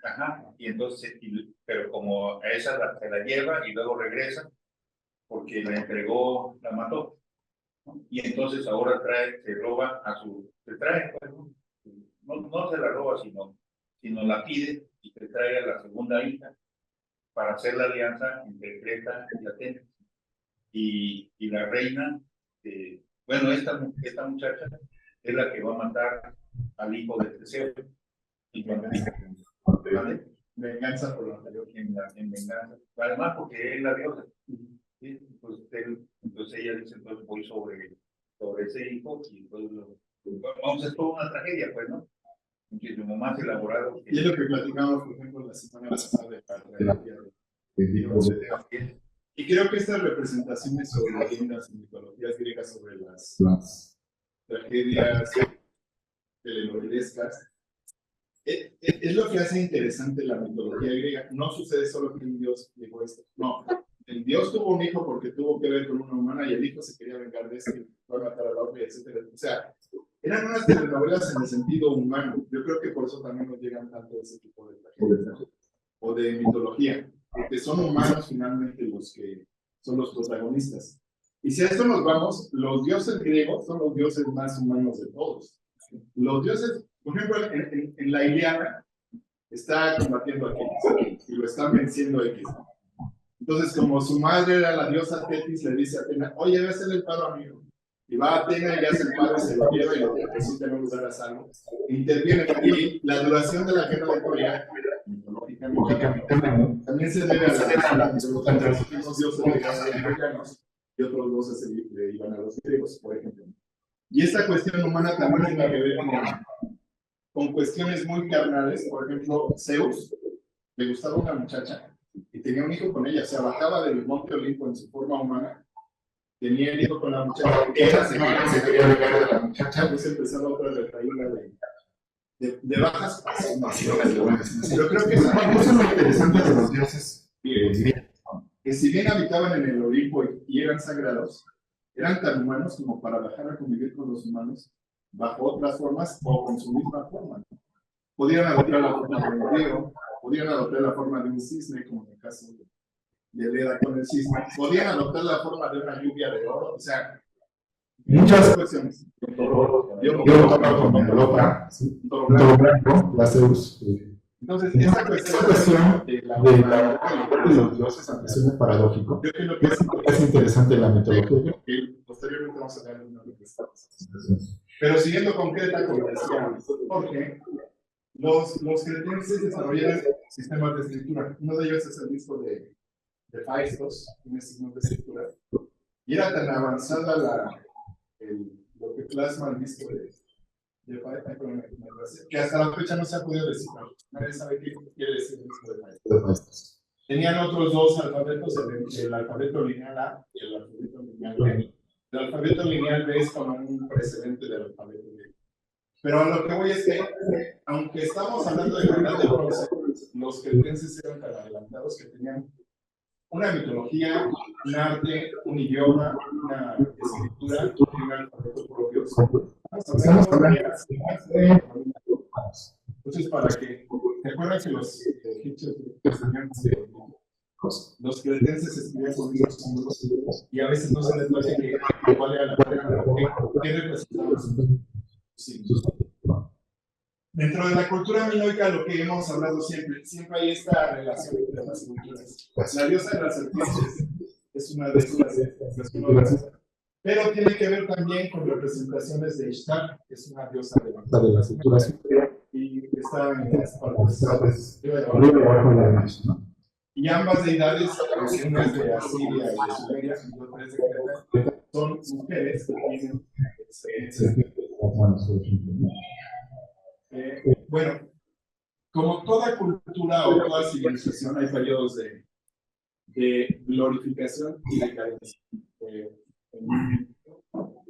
[SPEAKER 6] Ajá, y entonces, pero como a esa se la lleva y luego regresa, porque la entregó, la mató, ¿no? Y entonse ahora se roba se trae, pues, no se la roba, sino la pide, y se trae a la segunda hija para hacer la alianza entre Creta y Atenas. Y la reina, bueno, esta muchacha es la que va a matar al hijo de Teseo. Y ¿vale?
[SPEAKER 1] Venganza por lo anterior.
[SPEAKER 6] En venganza. Además, porque es la diosa. ¿Sí? Entonces ella dice, entonces voy sobre ese hijo, y entonces vamos a hacer toda una tragedia, pues, ¿no? Muchísimo más elaborado.
[SPEAKER 1] Y es lo que platicamos, por ejemplo, la semana pasada de la tragedia de y creo que estas representaciones sobre leyendas y mitologías griegas sobre las tragedias telenovelescas es lo que hace interesante la mitología griega. No sucede solo que un dios llegó a esto. No, el dios tuvo un hijo porque tuvo que ver con una humana, y el hijo se quería vengar de este, fue a matar a la otra, etc. O sea, eran unas telenovelas en el sentido humano. Yo creo que por eso también nos llegan tanto ese tipo de tragedias o de mitología, porque son humanos finalmente los que son los protagonistas. Y si a esto nos vamos, los dioses griegos son los dioses más humanos de todos. Los dioses, por ejemplo, en la Ilíada, está combatiendo a Aquiles y lo están venciendo a X. Entonces, como su madre era la diosa Tetis, le dice a Atena, oye, debe ser el paro, amigo. Y va a Atena y hace el paro, se lo lleva y lo necesita en un lugar a salvo. Interviene. Y la duración de la guerra de Troya, mitológicamente, también se debe a la mitología entre los mismos dioses griegos y otros dioses le iban a los griegos, por ejemplo. Y esta cuestión humana también tiene que ver con cuestiones muy carnales. Por ejemplo, Zeus le gustaba una muchacha y tenía un hijo con ella. O sea, bajaba del monte Olimpo en su forma humana, tenía el hijo con la muchacha. Ella se quería vengar de la muchacha, pues empezaba otra retaíla de bajas pasiones. Yo creo que eso es lo interesante de los dioses griegos, que si bien habitaban en el Olimpo y eran sagrados, eran tan humanos como para bajar a convivir con los humanos bajo otras formas o con su misma forma. Podían adoptar la forma de un río, podían adoptar la forma de un cisne, como en el caso de Leda con el cisne, podían adoptar la forma de una lluvia de oro, o sea, muchas cuestiones. Yo con Europa, toro blanco, la Zeus. Entonces, esta cuestión de los dioses, aunque suene paradójico, yo creo que es interesante la mitología, que posteriormente vamos a hablar de una representación. Pero siguiendo con Creta, como decía Jorge, los cretenses desarrollaron sistemas de escritura. Uno de ellos es el disco de Phaistos, tiene signos de escritura, y era tan avanzada lo que plasma el disco de que hasta la fecha no se ha podido decir. Nadie sabe qué quiere decir el disco de Phaistos. Tenían otros dos alfabetos, el alfabeto lineal A y el alfabeto lineal B. El alfabeto lineal B es como un precedente del alfabeto B. Pero a lo que voy es que, aunque estamos hablando de la edad de bronce, los cretenses eran tan adelantados que tenían una mitología, un arte, un idioma, una escritura y un alfabeto propios. Entonces, para que ¿te acuerdas que los egipcios escribían los cretenses escribían con esos símbolos y a veces no se les duele cuál era la palabra, qué representaban los símbolos? Dentro de la cultura minoica, lo que hemos hablado siempre hay esta relación entre las culturas. La diosa de las serpientes es una de estas culturas. Pero tiene que ver también con representaciones de Ishtar, que es una diosa de
[SPEAKER 5] la cultura sumeria,
[SPEAKER 1] y que está en las partes
[SPEAKER 5] arriba y abajo de la derecha, ¿no?
[SPEAKER 1] y ambas deidades, una es de Asiria y de Sumeria, y otra es de Creta, son mujeres que tienen
[SPEAKER 5] Las manos, por ejemplo, ¿no?
[SPEAKER 1] bueno, como toda cultura o toda civilización, hay periodos de glorificación y decadencia.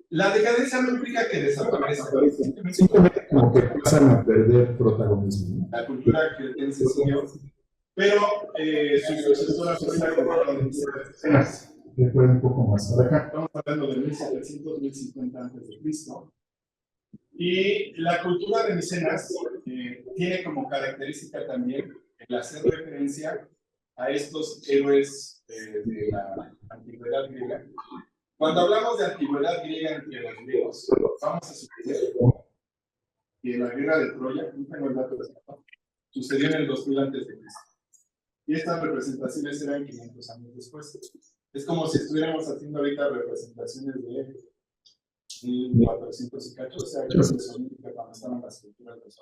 [SPEAKER 1] La decadencia no implica que desaparezca,
[SPEAKER 5] Simplemente como que pasan a perder protagonismo, ¿no?
[SPEAKER 1] la cultura cretense siguió, pero su sucesora fue la cultura de Micenas.
[SPEAKER 5] Después un poco más para acá.
[SPEAKER 1] Estamos hablando de 1700, 1050 a.C. Y la cultura de Micenas tiene como característica también el hacer referencia a estos héroes de la antigüedad griega. Cuando hablamos de antigüedad griega entre los griegos, vamos a suponer que la guerra de Troya, no tengo el dato exacto, sucedió en el 2000 a.C. Y estas representaciones eran 500 años después. Es como si estuviéramos haciendo ahorita representaciones de 1400 y cacho, o sea, que cuando estaban las culturas de los.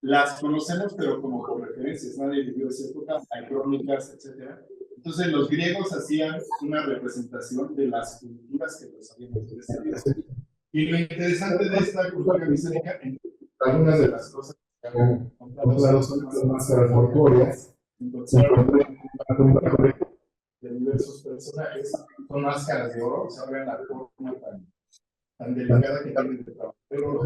[SPEAKER 1] Las conocemos, pero como por referencias, nadie vivió esa época, hay crónicas, etc. Entonces, los griegos hacían una representación de las culturas que los habían precedido. Y lo interesante de esta cultura micénica, algunas de las cosas que han encontrado son las máscaras mortuorias, de diversos personajes, son máscaras de oro, se abren la forma tan delicada que tienen de trabajar el oro.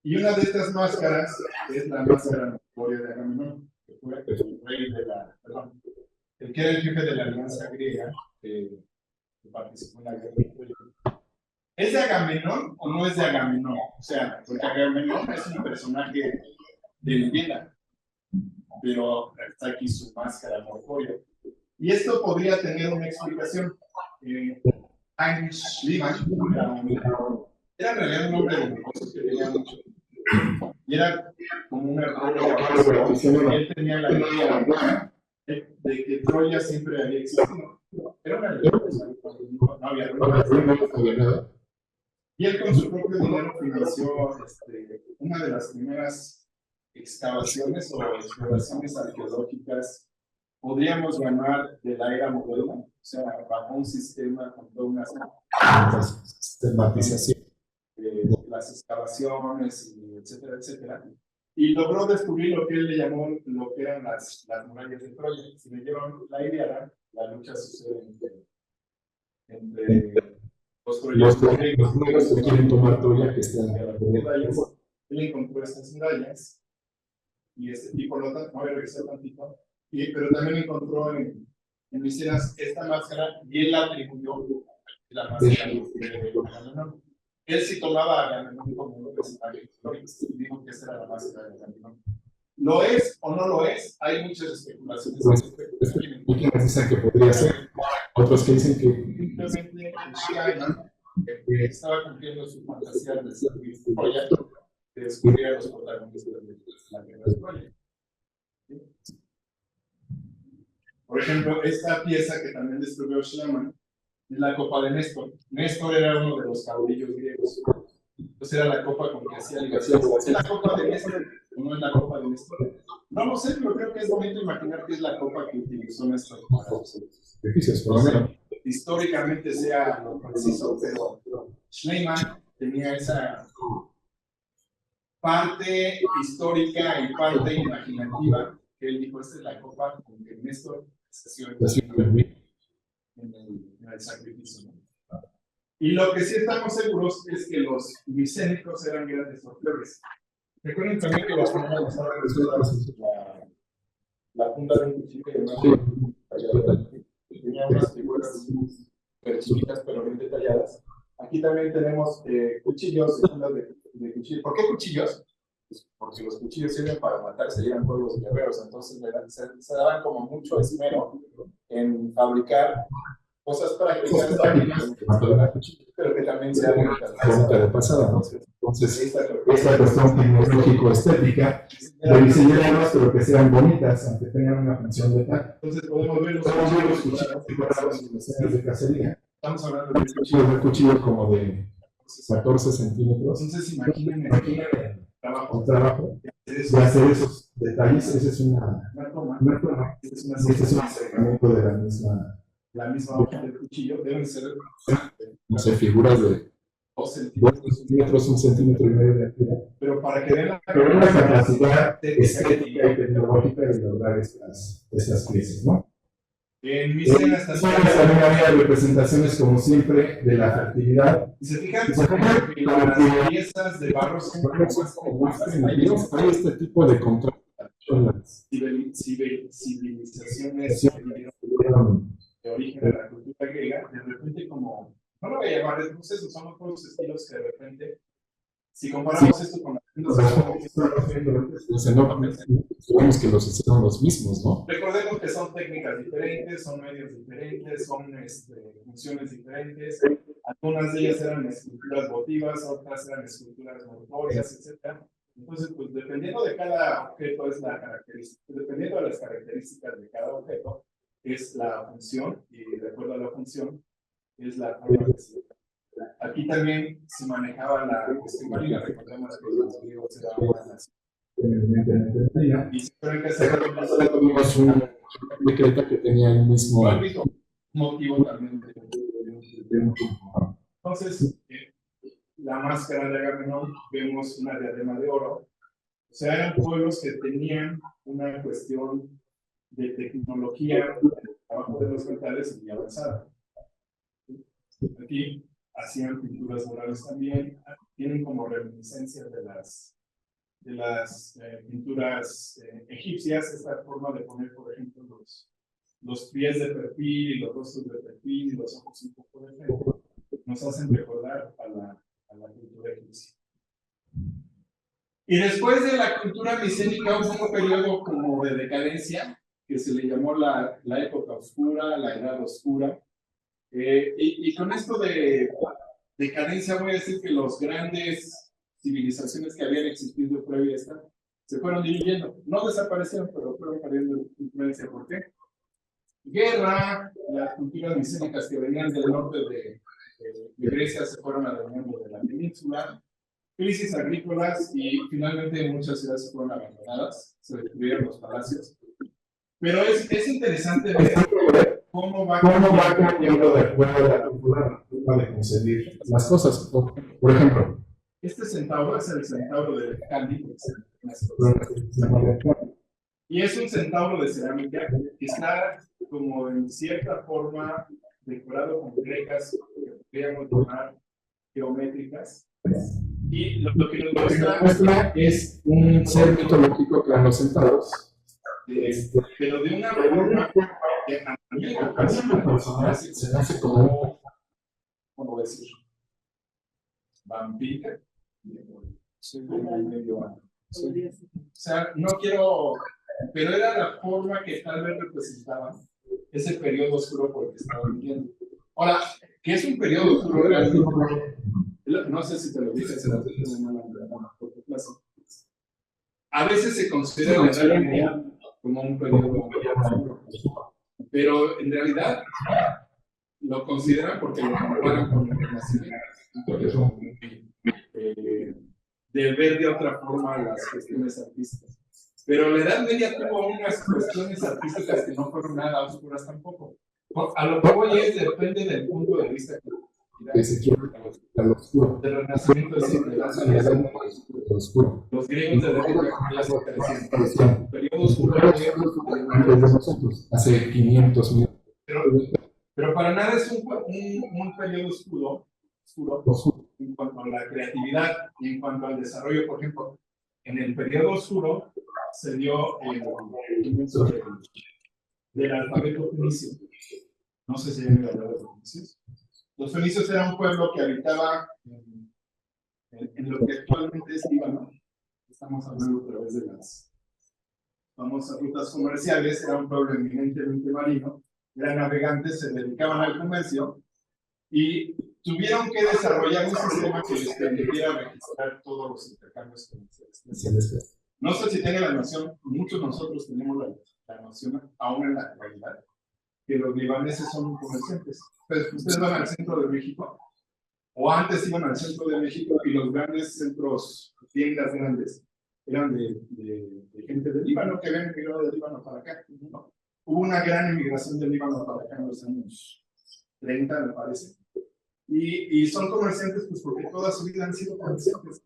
[SPEAKER 1] Y una de estas máscaras es la máscara mortuoria de Agamenón, que fue el rey de la, perdón, el que era el jefe de la alianza griega, que participó en la guerra de Troya. ¿Es de Agamenón o no es de Agamenón? O sea, porque Agamenón es un personaje de leyenda, pero está aquí su máscara mortuoria. Y esto podría tener una explicación. Heinrich Schliemann era en realidad un hombre de negocios que tenía mucho. Y era como un error de él tenía la idea de que Troya siempre había existido. Era una leyenda, no había nada. Y él con su propio dinero financió una de las primeras excavaciones o exploraciones arqueológicas, podríamos llamar, de la era moderna, o sea, bajo un sistema con toda una sistematización de las excavaciones, y etcétera, etcétera. Y logró descubrir lo que él le llamó lo que eran las murallas de Troya. Si leyeron la Ilíada, la lucha sucede entre los troyanos
[SPEAKER 5] que quieren tomar Troya, que está en la
[SPEAKER 1] murallas. Él encontró estas murallas y por lo tanto, voy a regresar tantito, pero también encontró en Micenas esta máscara y él la atribuyó la máscara de Agamenón. Él sí tomaba a Agamenón como un personaje histórico y dijo que esa era la máscara de Agamenón. ¿Lo es o no lo es? Hay muchas especulaciones.
[SPEAKER 5] Muchos dicen que podría ser, otros que dicen que
[SPEAKER 1] simplemente Schliemann estaba cumpliendo su fantasía de Troya, de descubrir a los protagonistas de la guerra de Troya. Por ejemplo, esta pieza que también descubrió Schliemann es la copa de Néstor. Néstor era uno de los caudillos griegos. Entonces era la copa con que hacía ligaciones. ¿Es la copa de Néstor o no es la copa de Néstor? No lo sé, pero creo que es bonito imaginar que es la copa que utilizó Néstor para sus
[SPEAKER 5] sacrificios, por lo menos.
[SPEAKER 1] Históricamente sea lo preciso, pero Schliemann tenía esa parte histórica y parte imaginativa que él dijo, esta es la copa con que Néstor se en el sacrificio. Y lo que sí estamos seguros es que los micénicos eran grandes folclores. Recuerden también que las primeras la punta de un cuchillo tenía unas figuras súper chiquitas pero bien detalladas. Aquí también tenemos cuchillos de cuchillo. ¿Por qué cuchillos? Pues porque los cuchillos sirven para matarse y eran pueblos guerreros, entonces se daban como mucho esmero en fabricar cosas prácticas, pero que también se abren
[SPEAKER 5] de pasada, ¿no? Entonces, esta cuestión tecnológico-estética de diseñarlas, pero que sean bonitas, aunque tengan una función de tal.
[SPEAKER 1] Entonces podemos ver los
[SPEAKER 5] cuchillos preparados en escenas de cacería.
[SPEAKER 1] Estamos hablando de
[SPEAKER 5] Un cuchillo como de 14 centímetros.
[SPEAKER 1] Entonces imaginen el
[SPEAKER 5] Un trabajo de hacer esos detalles. Esa es una toma. Este es un acercamiento de
[SPEAKER 1] la misma hoja del cuchillo. Deben ser,
[SPEAKER 5] no sé, figuras de
[SPEAKER 1] 2
[SPEAKER 5] 2 centímetros, 1,5 centímetros de altura.
[SPEAKER 1] Pero para que vean
[SPEAKER 5] Pero una capacidad estética y tecnológica de lograr estas piezas, ¿no?
[SPEAKER 1] en mis cenas
[SPEAKER 5] También había representaciones, como siempre, de la fertilidad.
[SPEAKER 1] y se fijan
[SPEAKER 5] Y se fijan
[SPEAKER 1] que las piezas de barro son como más primitivas.
[SPEAKER 5] Hay este tipo de contraste con las
[SPEAKER 1] Civilizaciones de origen de la cultura griega, de repente como, no lo voy a llamar retroceso, son otros estilos que de repente, si comparamos esto con
[SPEAKER 5] sabemos que los hicieron los mismos, ¿no?
[SPEAKER 1] recordemos que son técnicas diferentes, son medios diferentes, son funciones diferentes. Algunas de ellas eran esculturas votivas, otras eran esculturas mortuorias, etc. Entonces, pues dependiendo de cada objeto es la característica, dependiendo de las características de cada objeto, es la función, y de acuerdo a la función, es la forma de ser. Aquí también se manejaba la cuestión marina, recordemos que los griegos eran una nación. Y se fueron que hacer
[SPEAKER 5] Tuvimos un decreto que tenía el mismo
[SPEAKER 1] motivo también entonces, la máscara de Agamenón, vemos una diadema de oro. O sea, eran pueblos que tenían una cuestión de tecnología de trabajo de los metales muy avanzada. Aquí hacían pinturas murales también, tienen como reminiscencias de las pinturas egipcias, esta forma de poner, por ejemplo, los pies de perfil y los rostros de perfil y los ojos un poco de frente, nos hacen recordar a la cultura egipcia. Y después de la cultura micénica hubo un periodo como de decadencia, que se le llamó la época oscura, la edad oscura. Y con esto de decadencia voy a decir que las grandes civilizaciones que habían existido previa a esta se fueron diluyendo. No desaparecieron, pero fueron perdiendo influencia. ¿Por qué? Guerra, las culturas micénicas que venían del norte de Grecia se fueron adueñando de la península, crisis agrícolas y finalmente muchas ciudades se fueron abandonadas, se destruyeron los palacios. Pero es interesante ver cómo va
[SPEAKER 5] cambiando de acuerdo a la cultura de concebir las cosas. Por ejemplo,
[SPEAKER 1] este centauro es el centauro de Cali, y es un centauro de cerámica que está como en cierta forma decorado con grecas que podríamos llamar geométricas. Y lo que nos
[SPEAKER 5] muestra es un ser mitológico que eran los centauros.
[SPEAKER 1] Pero de una forma que a mí me parece
[SPEAKER 5] se hace como,
[SPEAKER 1] ¿cómo decir? Vampírica. Soy medio o sea, no quiero, pero era la forma que tal vez representaban ese periodo oscuro por el que estaban viviendo. Ahora, ¿qué es un periodo oscuro realmente? No sé si te lo dije, se lo dije en una clase. A veces se considera la Edad Media como un periodo oscuro, pero en realidad lo consideran porque lo comparan con el Renacimiento, de ver de otra forma las cuestiones artísticas. Pero la Edad Media tuvo unas cuestiones artísticas que no fueron nada oscuras tampoco. A lo que voy es, depende del punto de vista
[SPEAKER 5] que se quiere al oscuro.
[SPEAKER 1] del Renacimiento, es decir, de la Edad
[SPEAKER 5] Oscuro.
[SPEAKER 1] Los griegos de la época clásica decían, el periodo oscuro
[SPEAKER 5] Antes de nosotros, hace 500.000.
[SPEAKER 1] pero para nada es un periodo oscuro en cuanto a la creatividad y en cuanto al desarrollo. Por ejemplo, en el periodo oscuro se dio el comienzo del alfabeto fenicio. No sé si han hablado de los fenicios. Los fenicios eran un pueblo que habitaba en lo que actualmente es Líbano. Estamos hablando a través de las famosas rutas comerciales. Era un pueblo eminentemente marino. Eran navegantes, se dedicaban al comercio y tuvieron que desarrollar un sistema que les permitiera registrar todos los intercambios comerciales. No sé si tengan la noción, muchos de nosotros tenemos la noción, aún en la actualidad, que los libaneses son comerciantes. Entonces, ustedes van al centro de México, o antes iban al centro de México, y los grandes centros, tiendas grandes, eran de gente del Líbano, que habían emigrado del Líbano para acá, ¿no? Hubo una gran emigración del Líbano para acá en los años 30, me parece. Y son comerciantes, pues porque toda su vida han sido comerciantes.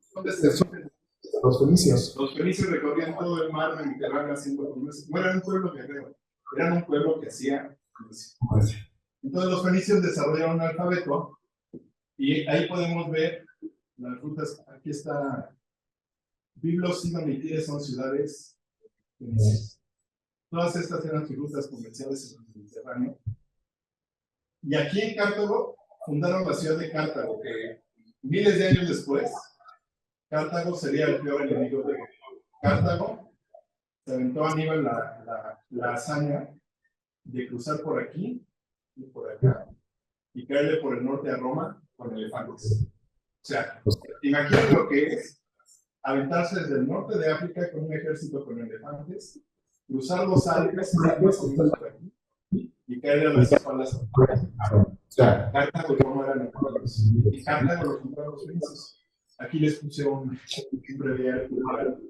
[SPEAKER 5] Los fenicios.
[SPEAKER 1] Los fenicios recorrían todo el mar Mediterráneo haciendo comercio. No eran un pueblo guerrero, eran un pueblo que hacía comercio. Entonces los fenicios desarrollaron un alfabeto y ahí podemos ver las rutas. Aquí está Biblos, Sidon y Tire, son ciudades fenicias. Todas estas eran sus rutas comerciales en el Mediterráneo. Y aquí en Cartago fundaron la ciudad de Cartago, que miles de años después, Cartago sería el peor enemigo de Cartago. Se aventó a Aníbal la hazaña de cruzar por aquí y por acá y caerle por el norte a Roma con elefantes. O sea, imaginen lo que es aventarse desde el norte de África con un ejército con elefantes, cruzar los Alpes más o menos por aquí y caerle a las espaldas. Cartago y Roma eran enemigos. Y Cartago lo fundaron los fenicios. Aquí les puse un breviario cultural.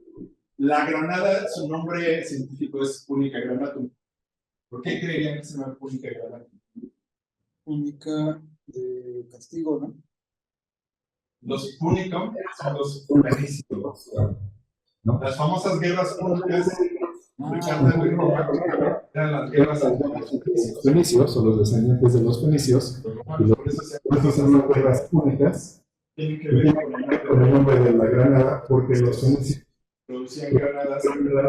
[SPEAKER 1] La granada, su nombre científico es Punica granatum. ¿Por qué creerían que se llama Punica granatum?
[SPEAKER 4] Única de castigo, ¿no?
[SPEAKER 1] Los Punicum son los fenicios. Las famosas guerras púnicas de Cartago y Roma eran las guerras
[SPEAKER 5] Los fenicios, o los descendientes de los fenicios, y
[SPEAKER 1] por eso se
[SPEAKER 5] son las guerras púnicas.
[SPEAKER 1] tienen que ver
[SPEAKER 5] Con el nombre de la granada, porque los fenicios
[SPEAKER 1] producían granadas.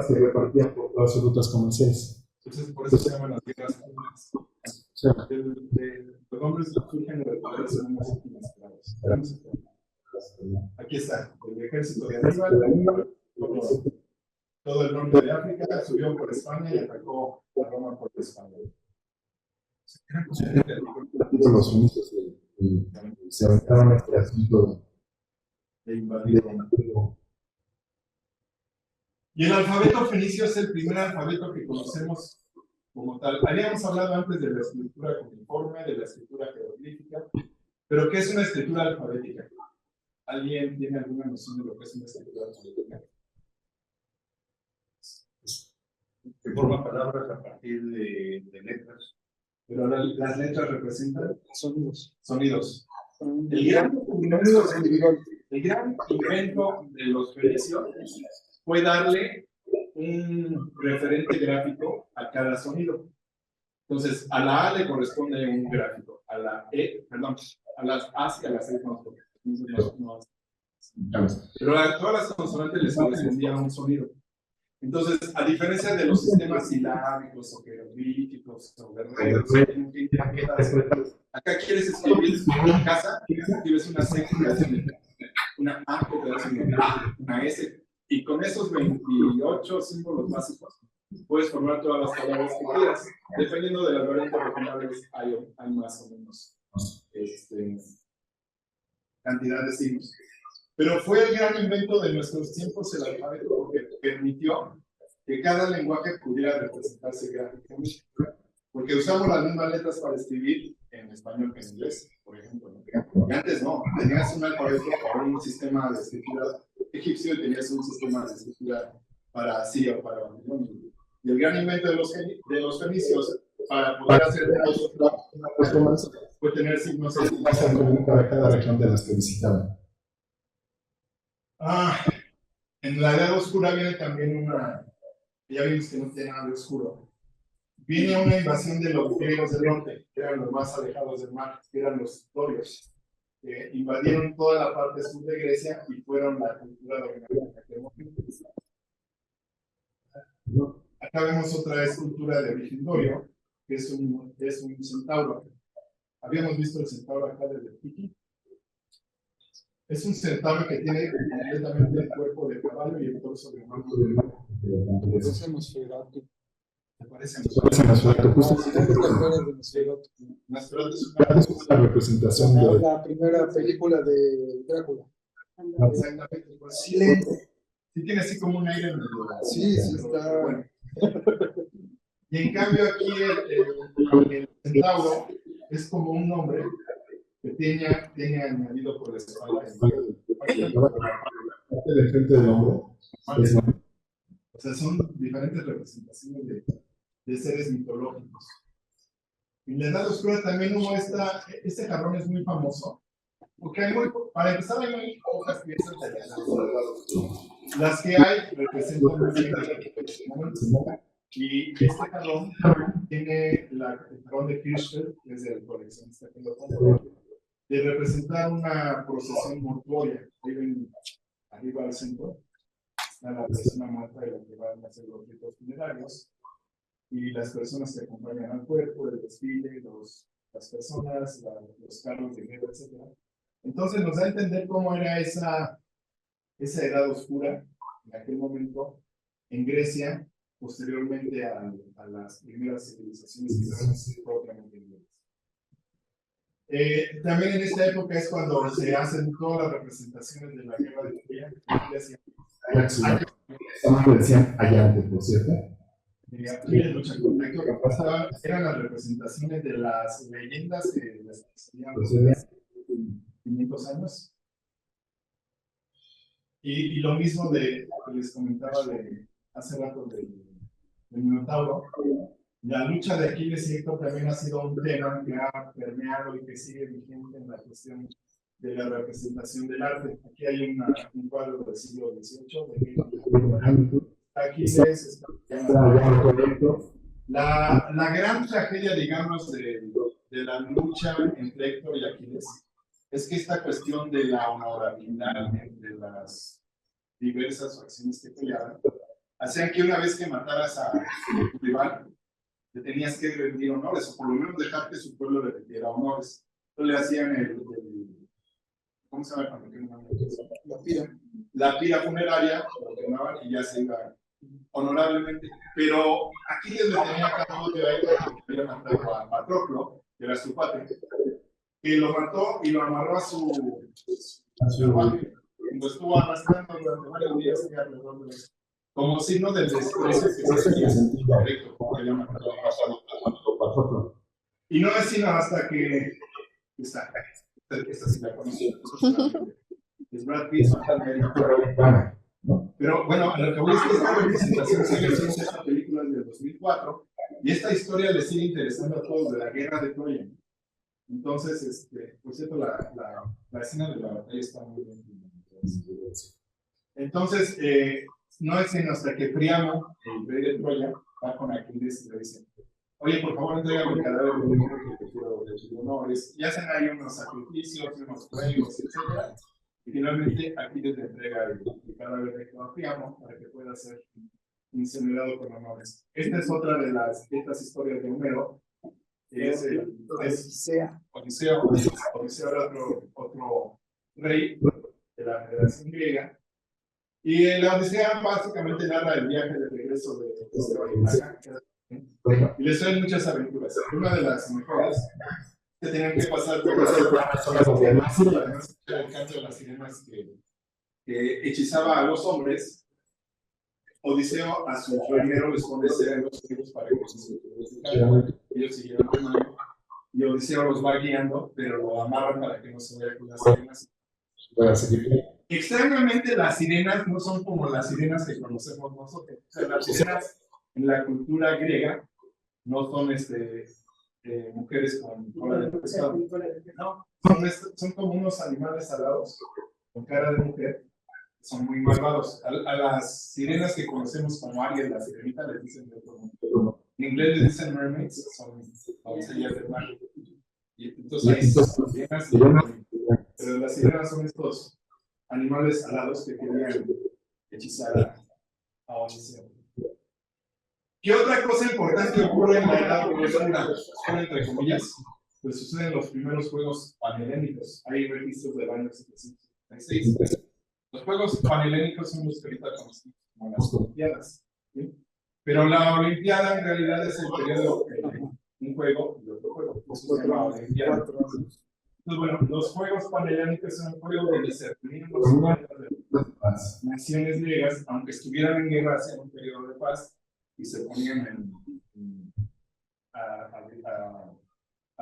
[SPEAKER 5] se repartían por todas sus rutas comerciales.
[SPEAKER 1] Entonces, por eso se llaman las guerras púnicas. Los hombres surgen de las unas últimas esclavos. Aquí está, el ejército de Aníbal, todo el norte de África, subió por España y atacó a Roma por España.
[SPEAKER 5] Los fenicios se aventaron a este asunto
[SPEAKER 1] De invadir Roma. Y el alfabeto fenicio es el primer alfabeto que conocemos como tal. Habíamos hablado antes de la escritura cuneiforme, de la escritura jeroglífica, pero ¿qué es una escritura alfabética? ¿Alguien tiene alguna noción de lo que es una escritura alfabética?
[SPEAKER 6] Que forma palabras a partir de letras.
[SPEAKER 1] Pero las letras representan
[SPEAKER 4] Sonidos.
[SPEAKER 1] sonidos. El gran invento de los fenicios fue darle un referente gráfico a cada sonido. Entonces, a la A le corresponde un gráfico, a la E, perdón, a las A y a las E no, pero a todas las consonantes les correspondía un sonido. Entonces, a diferencia de los sistemas silábicos o jeroglíficos o guerreros, acá quieres escribir una casa, escribes una C que te hace una A que te hace una S, y con esos 28 símbolos básicos puedes formar todas las palabras que quieras. Dependiendo de las variantes regionales, hay más o menos cantidad de signos. Pero fue el gran invento de nuestros tiempos el alfabeto, porque permitió que cada lenguaje pudiera representarse gráficamente. Porque usamos las mismas letras para escribir en español que en inglés, por ejemplo, ¿no? Y antes no, tenías un alfabeto para un sistema de escritura egipcio y tenías un sistema de escritura para asirio, para babilonio. Y el gran invento de los fenicios para poder hacer fue tener signos
[SPEAKER 5] para cada región de las que visitaban.
[SPEAKER 1] En la Edad Oscura viene también ya vimos que no tiene nada de oscuro. Viene una invasión de los griegos del norte, que eran los más alejados del mar, que eran los dorios, que invadieron toda la parte sur de Grecia y fueron la cultura dominante en aquel momento. Acá vemos otra escultura de origen dorio, que es un centauro. Habíamos visto el centauro acá desde el Tiki. Es un centauro que tiene completamente el cuerpo de caballo y el torso de humano.
[SPEAKER 4] Es Nosferatu.
[SPEAKER 1] ¿Te parece?
[SPEAKER 5] Aparece en Nosferatu, justo
[SPEAKER 1] Nosferatu es
[SPEAKER 5] es una representación de
[SPEAKER 4] La primera película de Drácula.
[SPEAKER 1] exactamente igual.
[SPEAKER 4] Silente.
[SPEAKER 1] Sí tiene así como un aire medio.
[SPEAKER 4] Sí, sí, está.
[SPEAKER 1] Bueno. Y en cambio aquí el centauro es como un nombre que tiene añadido por la espalda.
[SPEAKER 5] parte del frente del hombre. Es
[SPEAKER 1] O sea, son diferentes representaciones de seres mitológicos. En la Edad Oscura también hubo este jarrón es muy famoso, porque para empezar hay muy pocas piezas de la Edad Oscura. Las que hay representan muy bien el momento. Y este jarrón tiene el jarrón de Kirchberg, que es del coleccionista que lo compró, de representar una procesión mortuoria. Viven arriba al centro, está la persona muerta y la que van a hacer los ritos funerarios, y las personas que acompañan al cuerpo, el desfile, las personas, los carros de guerra, etc. Entonces nos da a entender cómo era esa edad oscura en aquel momento en Grecia, posteriormente a las primeras civilizaciones que van a ser propiamente inglesas. También en esta época es cuando se hacen todas las representaciones de la guerra de Troya.
[SPEAKER 5] También decían Allante, por cierto.
[SPEAKER 1] Eran las representaciones de las leyendas de las que se habían 500 años. Y lo mismo que les comentaba hace rato del Minotauro. La lucha de Aquiles y Héctor también ha sido un tema que ha permeado y que sigue vigente en la cuestión de la representación del arte. Aquí hay un cuadro del siglo XVIII de Aquiles. La gran tragedia, digamos, de la lucha entre Héctor y Aquiles es que esta cuestión de la honorabilidad de las diversas facciones que peleaban hacían que una vez que mataras a tu rival, le tenías que rendir honores, o por lo menos dejar que su pueblo le rendiera honores. Entonces le hacían ¿cómo se llama cuando la pira funeraria, lo quemaban y ya se iba honorablemente. Pero aquí les tenía acabado de ahí porque había matado a Patroclo, que era su padre, que lo mató y lo amarró a su carruaje. Lo estuvo arrastrando durante varios días alrededor de como signo del desprecio que se sentía correcto, porque había matado a Patroclo. Y no es sino hasta que esta sí la conocí, es Brad Pitt, pero bueno, a lo que voy es que esta representación sigue siendo esta película del 2004 y esta historia le sigue interesando a todos de la guerra de Troya. Entonces, por cierto, la escena de la batalla está muy bien. Entonces, no es sino hasta que Príamo, el rey de Troya, va con Aquiles y le dice: oye, por favor, entrégame el cadáver de mi hijo que te quiero recibir honores. Y hacen ahí unos sacrificios, unos juegos, etc. Y finalmente Aquiles le entrega el cadáver de Príamo para que pueda ser incinerado con honores. Esta es otra de estas historias de Homero. Es Odisea. Odisea era otro rey de la generación griega. Y la Odisea básicamente narra el viaje de regreso de Odisea. Y les doy muchas aventuras. Una de las mejores que tenían que pasar por el canto de las sirenas que hechizaba a los hombres. Odiseo a su reguero les pone los tribus para que ellos siguieran remando. Y Odiseo los va guiando, pero lo amarran para que no se vaya con las sirenas. Extrañamente, las sirenas no son como las sirenas que conocemos nosotros. O sea, las sirenas en la cultura griega no son mujeres con cola de pescado. No, son como unos animales alados con cara de mujer. Son muy malvados. A las sirenas que conocemos como Ariel, la sirenita, les dicen de otro mundo. En inglés les dicen mermaids, son doncellas del mar. Y entonces hay sirenas, pero las sirenas son estos animales alados que querían hechizar a Odiseo. ¿Qué otra cosa importante ocurre en la Edad Oscura? Entre comillas, pues suceden los primeros juegos panhelénicos. Hay registros del año 776. Los juegos panhelénicos son los que ahorita conocemos como las Olimpiadas. ¿Sí? Pero la Olimpiada en realidad es el periodo, un juego y otro juego. Eso se llama Olimpiada. Entonces, bueno, los juegos panhelénicos son juegos donde se reunían los pueblos de las naciones griegas, aunque estuvieran en guerra, hacían un periodo de paz y se ponían a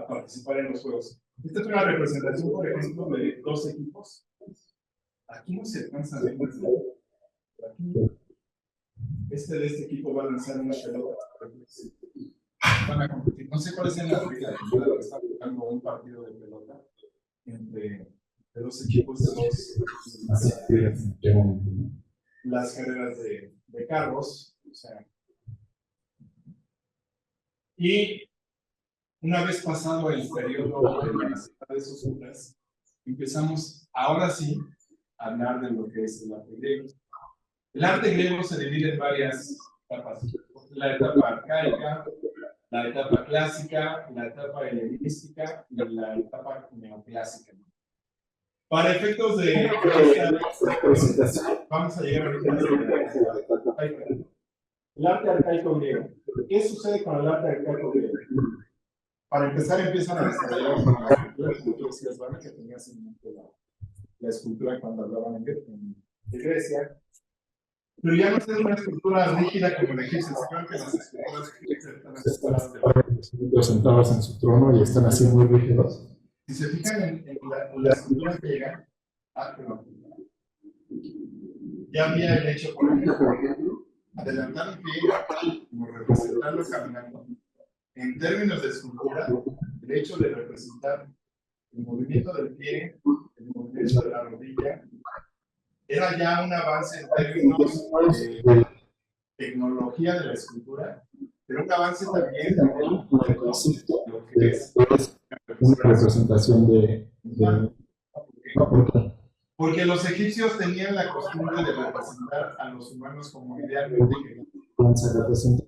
[SPEAKER 1] participar en los juegos. Esta es una representación, por ejemplo, de dos equipos. Aquí no se alcanza a ver. Aquí, de este equipo va a lanzar una pelota. Van a competir. No sé cuál es la regla, que está jugando un partido de pelota entre dos equipos de las carreras de carros. O sea, y una vez pasado el periodo de las edades oscuras, empezamos ahora sí a hablar de lo que es el arte griego. El arte griego se divide en varias etapas: la etapa arcaica, la etapa clásica, la etapa helenística y la etapa neoclásica. Para efectos de esta presentación, vamos a llegar ahorita a el arte arcaico griego. ¿Qué sucede con el arte arcaico griego? Para empezar, empiezan a desarrollar la escultura eslavana, que tenía la escultura cuando hablaban de Grecia. Pero ya no es una escultura rígida como la egipcia. Se creen que las esculturas egipcias están asestadas de
[SPEAKER 5] sentados en su trono y están así muy rígidos.
[SPEAKER 1] Si se fijan en la escultura griega, ya había el hecho, por ejemplo, adelantar un pie, como representarlo caminando. En términos de escultura, el hecho de representar el movimiento del pie, el movimiento de la rodilla, era ya un avance en términos de tecnología de la escultura, pero un avance también de concepto, lo que es
[SPEAKER 5] una representación de ¿por qué?
[SPEAKER 1] Porque los egipcios tenían la costumbre de representar a los humanos como idealmente querían.
[SPEAKER 5] Se representa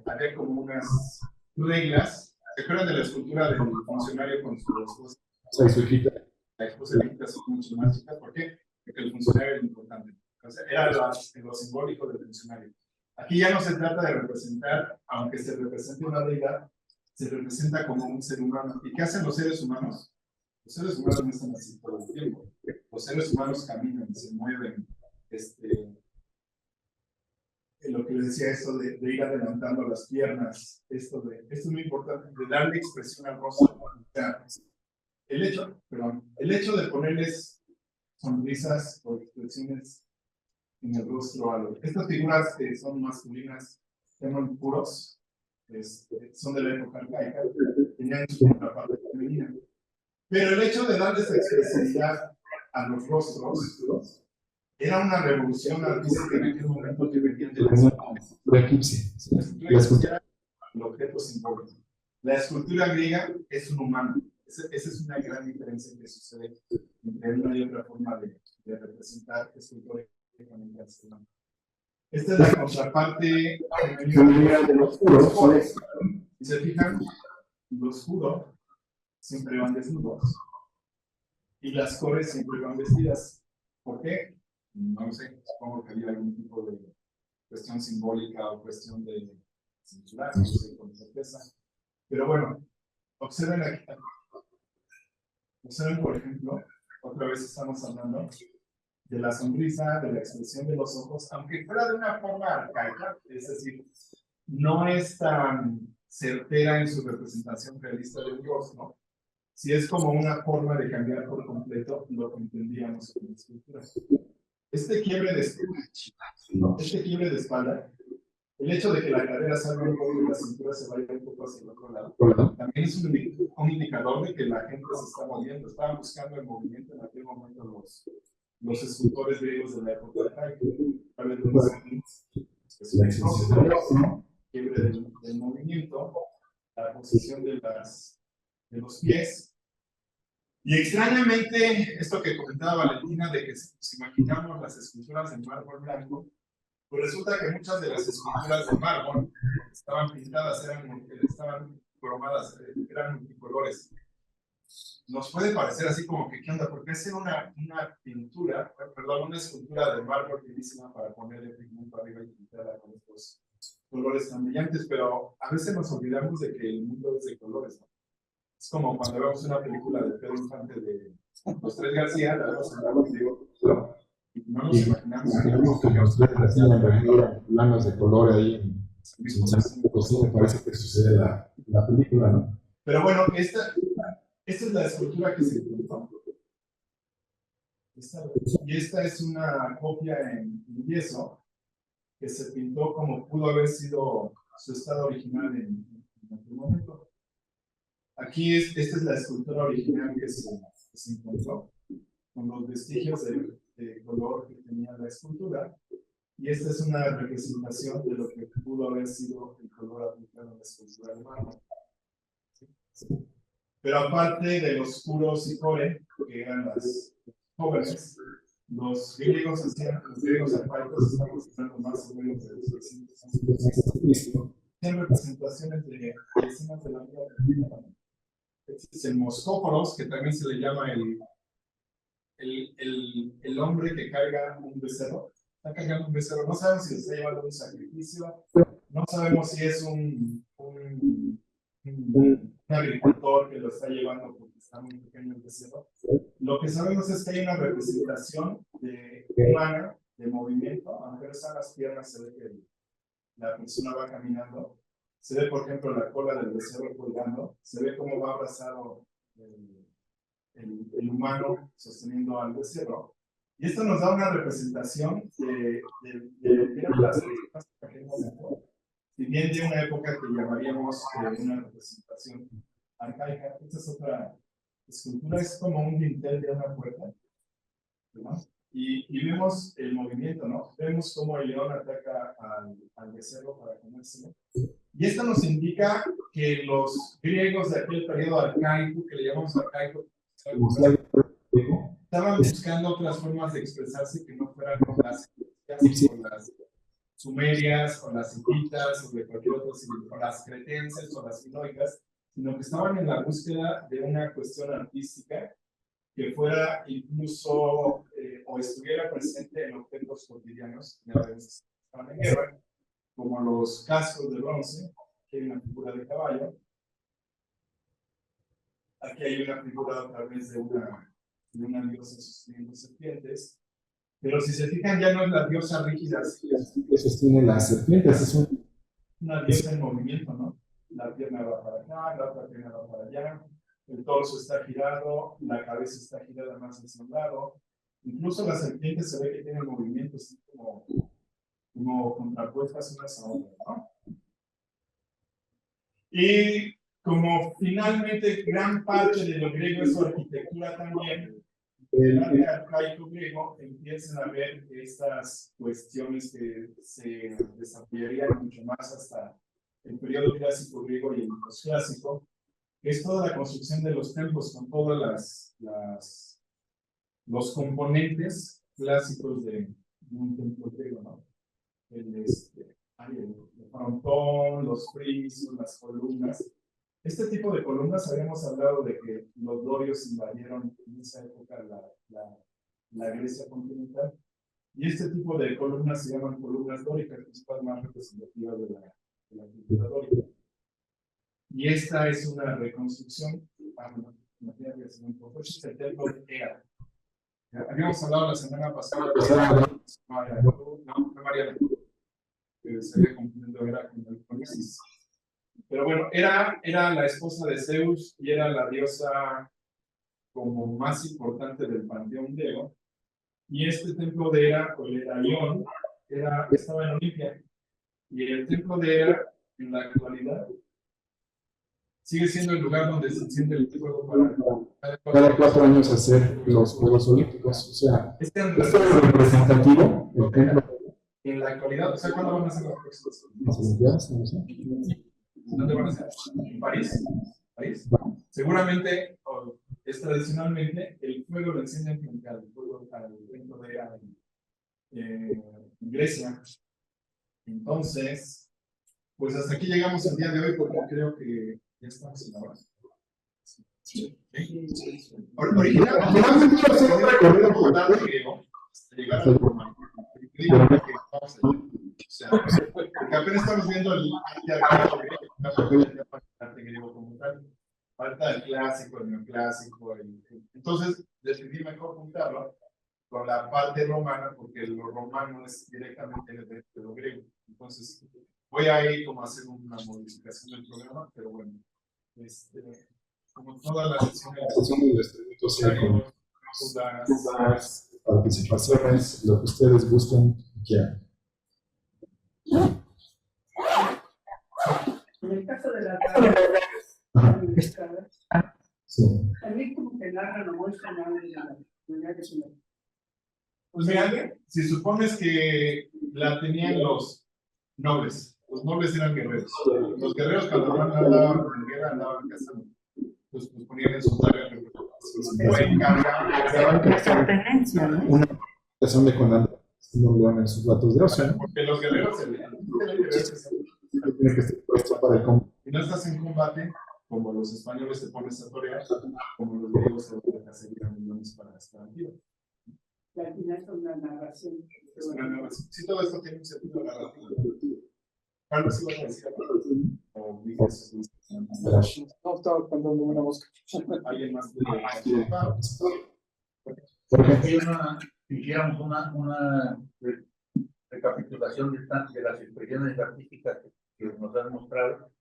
[SPEAKER 1] Había como unas reglas. ¿Se acuerdan de la escultura del funcionario con su esposa?
[SPEAKER 5] su hijita.
[SPEAKER 1] La esposa y la hijita son mucho más chicas. ¿Por qué? Porque el funcionario era importante. Entonces, era lo simbólico del funcionario. Aquí ya no se trata de representar, aunque se represente una deidad, se representa como un ser humano. ¿Y qué hacen los seres humanos? Los seres humanos no están así todo el tiempo. Los seres humanos caminan, se mueven. Lo que les decía, esto de ir adelantando las piernas, esto es muy importante, de darle expresión al rostro. O sea, el hecho de ponerles sonrisas o expresiones en el rostro a los. Estas figuras que son masculinas, llaman puros, son de la época arcaica, tenían su contraparte femenina. Pero el hecho de darles expresividad a los rostros era una revolución artística en aquel momento que venían de
[SPEAKER 5] la egipcia.
[SPEAKER 1] La escultura era el objeto simbólico. La escultura griega es un humano. Esa es una gran diferencia que sucede entre una y otra forma de representar escultura económica. Esta es la contraparte femenina de los juros. Si se fijan, los juros siempre van desnudos y las cores siempre van vestidas. ¿Por qué? No lo sé, supongo que había algún tipo de cuestión simbólica o cuestión de censurar, no sé con certeza. Pero bueno, observen aquí. Observen, por ejemplo, otra vez estamos hablando de la sonrisa, de la expresión de los ojos, aunque fuera de una forma arcaica, es decir, no es tan certera en su representación realista del rostro. Si es como una forma de cambiar por completo lo que entendíamos en la escultura. Este quiebre de espalda, el hecho de que la cadera salga un poco y la cintura se vaya un poco hacia el otro lado, también es un indicador de que la gente se está moviendo. Estaban buscando el movimiento en aquel momento los escultores griegos de la época arcaica. Quiebre del movimiento, la posición de los pies. Y extrañamente, esto que comentaba Valentina, de que si imaginamos las esculturas de mármol blanco, pues resulta que muchas de las esculturas de mármol estaban pintadas, estaban cromadas, eran multicolores. nos puede parecer así como que, ¿qué onda? Porque es una pintura, perdón, una escultura de mármol bellísima para ponerle pigmento arriba y pintarla con estos colores tan brillantes, pero a veces nos olvidamos de que el mundo es de colores, ¿no? Es como cuando vemos una película de Pedro Infante de Los Tres García, la vemos en blanco y negro, y no nos imaginamos
[SPEAKER 5] Imaginamos que los tres recién en realidad eran planos de color ahí en San Francisco, pues sí, me parece que sucede la película, ¿no?
[SPEAKER 1] Pero bueno, esta es la escultura que se pintó. Y esta es una copia en yeso que se pintó como pudo haber sido su estado original en aquel momento. Aquí esta es la escultura original que se encontró, con los vestigios de color que tenía la escultura. Y esta es una representación de lo que pudo haber sido el color aplicado en la escultura de mármol. Pero aparte de los puros y core, que eran las jóvenes, los griegos arcaicos, estamos hablando más o menos de 600 años, tienen representaciones de escenas de la vida real. Este es el Moscóporos, que también se le llama el hombre que carga un becerro. Está cargando un becerro, no sabemos si está llevando un sacrificio, no sabemos si es un agricultor que lo está llevando porque está muy pequeño el becerro. Lo que sabemos es que hay una representación humana de movimiento, aunque no están las piernas, se ve que la persona va caminando. Se ve, por ejemplo, la cola del becerro colgando, se ve cómo va abrazado el humano sosteniendo al becerro. Y esto nos da una representación de lo que eran las personas en aquel momento, si bien de una época que llamaríamos una representación arcaica. Esta es otra escultura, es como un dintel de una puerta, ¿no? Y vemos el movimiento, ¿no? Vemos cómo el león ataca al becerro para comérselo. Y esto nos indica que los griegos de aquel periodo arcaico, que le llamamos arcaico, estaban buscando otras formas de expresarse que no fueran con las sumerias, o las hititas, o de cualquier otro, o las cretenses, o las minoicas, sino que estaban en la búsqueda de una cuestión artística que fuera incluso o estuviera presente en objetos cotidianos que a veces estaban en guerra, como los cascos de bronce. Aquí hay una figura de caballo. Aquí hay una figura otra vez de una diosa sosteniendo serpientes. Pero si se fijan, ya no es la diosa rígida,
[SPEAKER 5] Que sostiene las serpientes, es
[SPEAKER 1] una diosa en movimiento, ¿no? La pierna va para acá, la otra pierna va para allá, el torso está girado, la cabeza está girada más hacia un lado. Incluso las serpientes se ve que tienen movimientos como contrapuestas unas a otras, ¿no? Y como finalmente gran parte de lo griego es su arquitectura también, el arte arcaico griego empiezan a ver estas cuestiones que se desarrollarían mucho más hasta el periodo clásico griego y el posclásico, que es toda la construcción de los templos con todos los componentes clásicos de un templo griego, ¿no? El frontón, los frisos, las columnas. Este tipo de columnas, habíamos hablado de que los dorios invadieron en esa época la Grecia continental, y este tipo de columnas se llaman columnas dóricas, que son las más representativas de la cultura dórica. Y esta es una reconstrucción, imagínate, este es el templo de Ea. Habíamos hablado la semana pasada de Mariana, que se había confundido Hera con Isis. Pero bueno, era la esposa de Zeus y era la diosa como más importante del panteón griego. Y este templo de Hera, o el Heraión, estaba en Olimpia. Y el templo de Hera, en la actualidad, sigue siendo el lugar donde se enciende el fuego para
[SPEAKER 5] cada 4 años hacer los Juegos Olímpicos. O sea, esto es representativo del templo.
[SPEAKER 1] En la actualidad, o sea, ¿cuándo van a ser los próximos?
[SPEAKER 5] Las Olimpiadas, no sé.
[SPEAKER 1] ¿Dónde van a ser? ¿En París? ¿París? Seguramente, tradicionalmente, el fuego lo encienden frente al fuego al templo de Hera en Grecia. Entonces, pues hasta aquí llegamos el día de hoy porque creo que ya estamos en la hora. Originalmente iba a ser un recorrido total de griego, llegar al romano. Porque apenas estamos viendo el arte griego como tal. Falta el clásico, el neoclásico. Entonces decidí mejor juntarlo con la parte romana, porque lo romano es directamente de lo griego. Entonces voy a ir como a hacer una modificación del programa, pero bueno, como todas las sesiones
[SPEAKER 5] con dudas, participaciones, lo que ustedes gusten y quieran.
[SPEAKER 2] En el caso de la
[SPEAKER 5] Sí.
[SPEAKER 2] a mí como que narra no muestra nada de la
[SPEAKER 1] Pues mira, si supones que la tenían los nobles eran guerreros. Los guerreros cuando andaban en guerra andaban cazando. Pues ponían en su tarea
[SPEAKER 5] Una presentación de Conan no león en sus datos de ocio.
[SPEAKER 1] porque los guerreros tienen
[SPEAKER 5] que estar puesto para el combate.
[SPEAKER 1] Si no estás en combate, como los españoles te pones a torear, como los griegos se van a seguir a millones para estar activos.
[SPEAKER 2] al final es una narración.
[SPEAKER 1] Es una narración. Sí, todo esto tiene un sentido narrativo. Carlos, ¿sí vas a decir algo? ¿O dices?
[SPEAKER 4] No, estaba cantando una mosca.
[SPEAKER 1] ¿Alguien más?
[SPEAKER 6] Hiciéramos una recapitulación de las expresiones artísticas que nos han mostrado,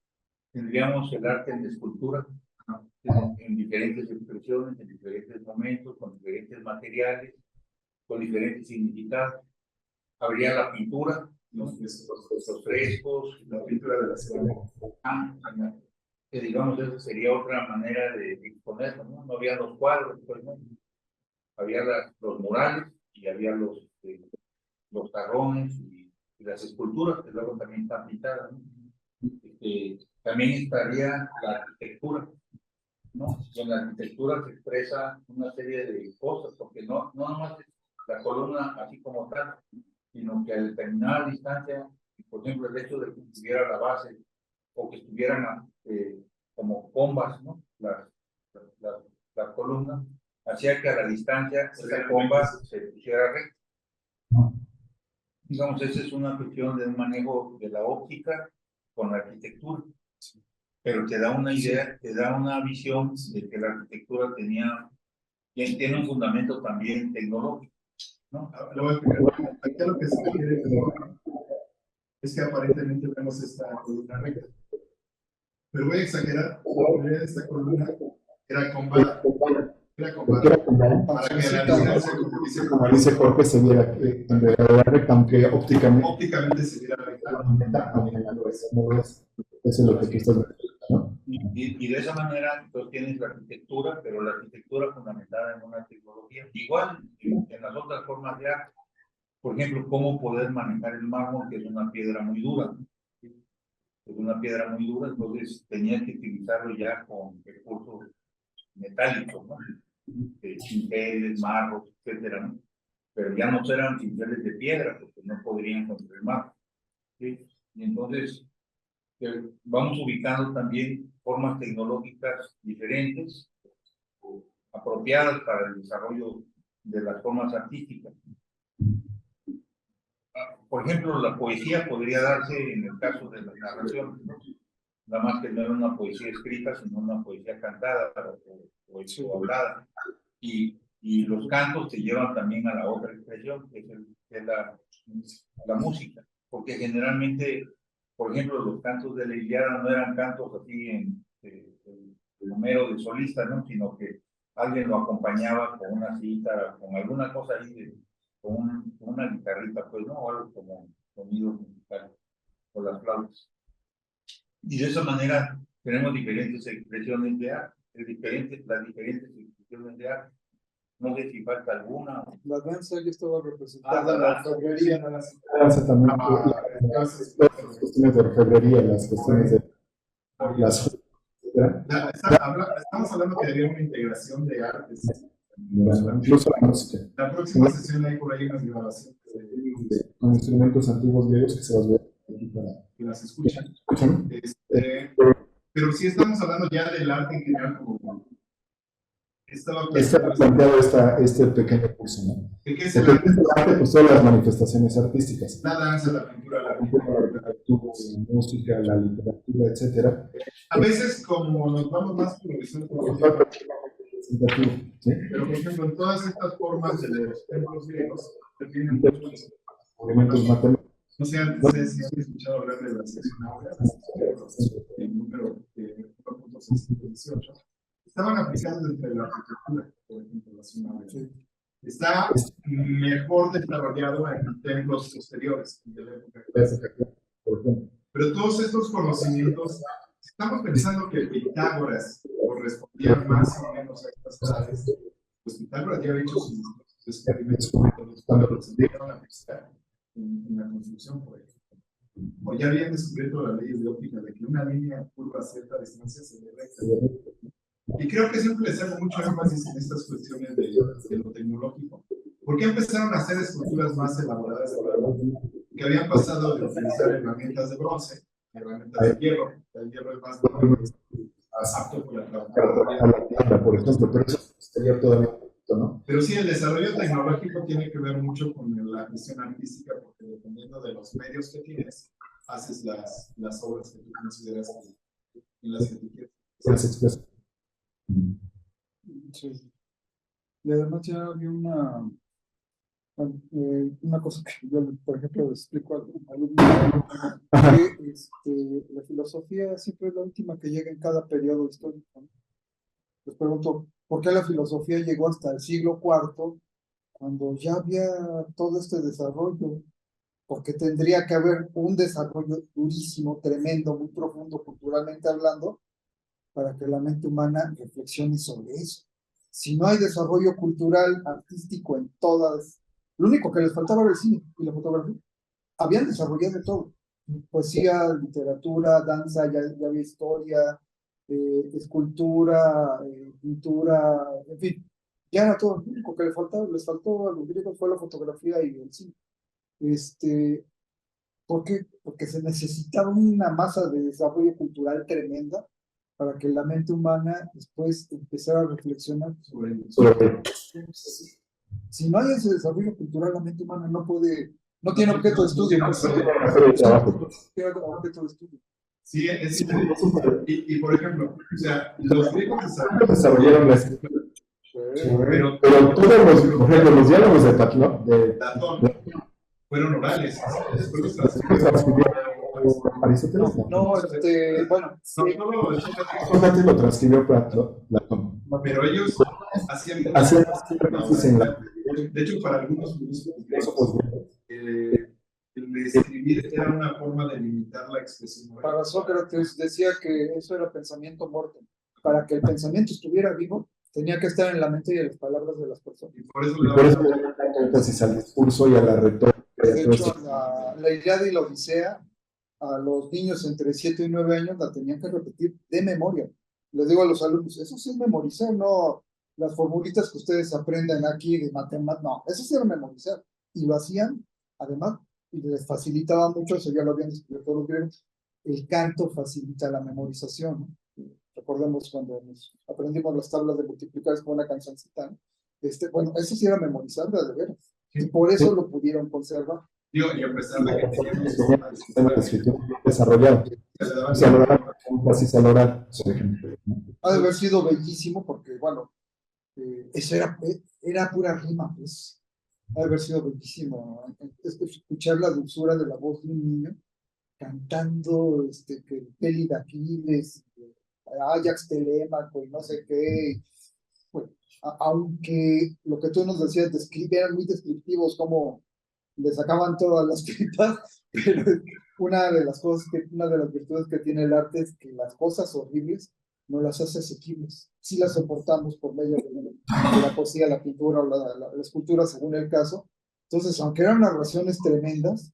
[SPEAKER 6] tendríamos el arte en la escultura, ¿no? En diferentes expresiones, en diferentes momentos, con diferentes materiales, con diferentes significados. Habría la pintura, los frescos,
[SPEAKER 1] La pintura de la ciudad.
[SPEAKER 6] que digamos, esa sería otra manera de exponerlo, ¿no? No había los cuadros, pues, ¿no? Había los murales y había los jarrones y las esculturas, que luego también están pintadas, ¿no? También estaría la arquitectura, ¿no? Y en la arquitectura se expresa una serie de cosas, porque no nomás es la columna así como tal, sino que a determinada distancia, por ejemplo, el hecho de que estuviera la base o que estuvieran como combas, ¿no? Las columnas, hacía que a la distancia esa comba se pusiera recta. Digamos, esa es una cuestión de un manejo de la óptica con la arquitectura, pero te da una idea, te da una visión de que la arquitectura tiene un fundamento también tecnológico, ¿no?
[SPEAKER 1] Lo voy a explicar. Aquí a lo que se refiere es que aparentemente vemos esta columna recta. Pero voy a exagerar, esta columna era combada. Era combada. Para que la distancia,
[SPEAKER 5] como dice Jorge, se viera que en realidad era recta, aunque
[SPEAKER 1] ópticamente se viera recta.
[SPEAKER 5] Eso es lo que tú estás viendo, ¿no?
[SPEAKER 6] Y de esa manera tú tienes la arquitectura, pero la arquitectura fundamentada en una tecnología. Igual en las otras formas de arte. Por ejemplo, cómo poder manejar el mármol, que es una piedra muy dura, ¿no? Es una piedra muy dura, entonces tenías que utilizarlo ya con recursos metálicos, ¿no? Cinceles, marros, etcétera, ¿no? Pero ya no eran cinceles de piedra, porque no podrían contra el marro, ¿sí? Y entonces vamos ubicando también formas tecnológicas diferentes, apropiadas para el desarrollo de las formas artísticas. Por ejemplo, la poesía podría darse en el caso de las narraciones, ¿no? Nada más que no era una poesía escrita, sino una poesía cantada o hablada. Y los cantos te llevan también a la otra expresión, que es la música. Porque generalmente, por ejemplo, los cantos de la Ilíada no eran cantos así en Homero de solista, ¿no? Sino que alguien lo acompañaba con una cita, con alguna cosa ahí, con una guitarrita, pues, ¿no? O algo como sonidos musicales, o las flautas. Y de esa manera tenemos diferentes expresiones de arte, las diferentes expresiones de arte. No sé si falta alguna.
[SPEAKER 4] La danza ya estaba representada en la orfebrería.
[SPEAKER 5] La danza también, las cuestiones de orfebrería, las cuestiones de las...
[SPEAKER 1] Estamos hablando que había una integración de artes.
[SPEAKER 5] Incluso la música.
[SPEAKER 1] La próxima sesión hay por ahí unas grabaciones
[SPEAKER 5] con instrumentos antiguos griegos que se las ve aquí para
[SPEAKER 1] que las escuchan. Pero sí estamos hablando ya del arte en general
[SPEAKER 6] Estaba
[SPEAKER 5] está planteado este pequeño curso, ¿no?
[SPEAKER 6] ¿De qué
[SPEAKER 5] El
[SPEAKER 6] se
[SPEAKER 5] que
[SPEAKER 6] trata?
[SPEAKER 5] es el arte, pues todas las manifestaciones artísticas.
[SPEAKER 6] La danza, la pintura, la
[SPEAKER 5] La arquitectura, la música, la literatura, etcétera.
[SPEAKER 6] A veces, como nos vamos más por el
[SPEAKER 5] Nos falta representativo, ¿sí?
[SPEAKER 6] pero por ejemplo, en todas estas formas de los templos griegos, que tienen muchos
[SPEAKER 5] Movimientos matemáticos.
[SPEAKER 6] no sé, antes si han escuchado hablar de la sección áurea, el número 4.618, estaban aplicados dentro de la arquitectura, por ejemplo, la sección áurea. Está mejor desarrollado en templos posteriores de la época clásica.
[SPEAKER 5] Por ejemplo.
[SPEAKER 6] Pero todos estos conocimientos, estamos pensando que Pitágoras correspondía más o menos a estas edades. Pues Pitágoras ya había hecho sus experimentos cuando los empezaron a aplicar en la construcción, por ejemplo. O ya habían descubierto las leyes de óptica de que una línea curva a cierta distancia se ve recta. Y creo que siempre les hago mucho énfasis en estas cuestiones de lo tecnológico. ¿Por qué empezaron a hacer esculturas más elaboradas de barro? Que habían pasado de utilizar herramientas de bronce a herramientas de hierro. El hierro es más apto para trabajar.
[SPEAKER 5] Por ejemplo, pero eso sería todavía un poquito, ¿no?
[SPEAKER 6] Pero sí, el desarrollo tecnológico tiene que ver mucho con la cuestión artística, porque dependiendo de los medios que tienes, haces las obras que tú consideras en las que tú quieres.
[SPEAKER 5] Las expresas.
[SPEAKER 4] Sí. Y además ya había una cosa que yo, por ejemplo, le explico a alumnos, que la filosofía siempre es la última que llega en cada periodo histórico, ¿no? Les pregunto, ¿por qué la filosofía llegó hasta el siglo IV cuando ya había todo este desarrollo? Porque tendría que haber un desarrollo durísimo, tremendo, muy profundo culturalmente hablando, para que la mente humana reflexione sobre eso. Si no hay desarrollo cultural, artístico en todas, lo único que les faltaba era el cine y la fotografía. Habían desarrollado todo. Poesía, literatura, danza, ya había historia, escultura, pintura, en fin. Ya era todo. Lo único que les faltó a los griegos fue la fotografía y el cine. ¿Por qué? Porque se necesitaba una masa de desarrollo cultural tremenda para que la mente humana después empezara a reflexionar sobre ello. Si no hay ese desarrollo cultural, la mente humana no tiene objeto de estudio. Tiene objeto de estudio.
[SPEAKER 6] Sí, y por ejemplo, o sea, los griegos
[SPEAKER 5] desarrollaron la escritura. Pero todos los diálogos de Platón
[SPEAKER 6] fueron orales. Después los
[SPEAKER 5] transcribieron Aristóteles.
[SPEAKER 4] Bueno,
[SPEAKER 5] Sócrates lo transcribió Platón.
[SPEAKER 6] Pero ellos hacían de hecho, para algunos filósofos el escribir era una forma de limitar la expresión oral.
[SPEAKER 4] Para Sócrates decía que eso era pensamiento muerto. Para que el pensamiento estuviera vivo, tenía que estar en la mente y en las palabras de las personas.
[SPEAKER 6] Y por eso
[SPEAKER 5] le da énfasis al discurso y a la retórica.
[SPEAKER 4] De hecho, la Ilíada y la Odisea, a los niños entre 7 y 9 años la tenían que repetir de memoria. Les digo a los alumnos, eso sí es memorizar, no las formulitas que ustedes aprenden aquí de matemáticas, no, eso sí era memorizar. Y lo hacían, además, y les facilitaba mucho, eso ya lo habían descubierto los griegos, el canto facilita la memorización, ¿no? Recordemos cuando aprendimos las tablas de multiplicar con una cancioncita, ¿no? Bueno, eso sí era memorizar de veras. Y por eso lo pudieron conservar.
[SPEAKER 6] Y a pesar de que tenían un
[SPEAKER 5] sistema de escritura desarrollado, se logra énfasis al oral, por ejemplo.
[SPEAKER 4] Ha de haber sido bellísimo porque, bueno, eso era pura rima, pues. Ha de haber sido bellísimo, ¿no? Escuchar la dulzura de la voz de un niño cantando que el Peli de Aquiles, Ajax Telémaco y no sé qué. Bueno, aunque lo que tú nos decías eran muy descriptivos, como le sacaban todas las tripas, pero una de las virtudes que tiene el arte es que las cosas horribles no las hace asequibles. Sí las soportamos por medio de la poesía, la pintura o la escultura, según el caso. Entonces, aunque eran narraciones tremendas,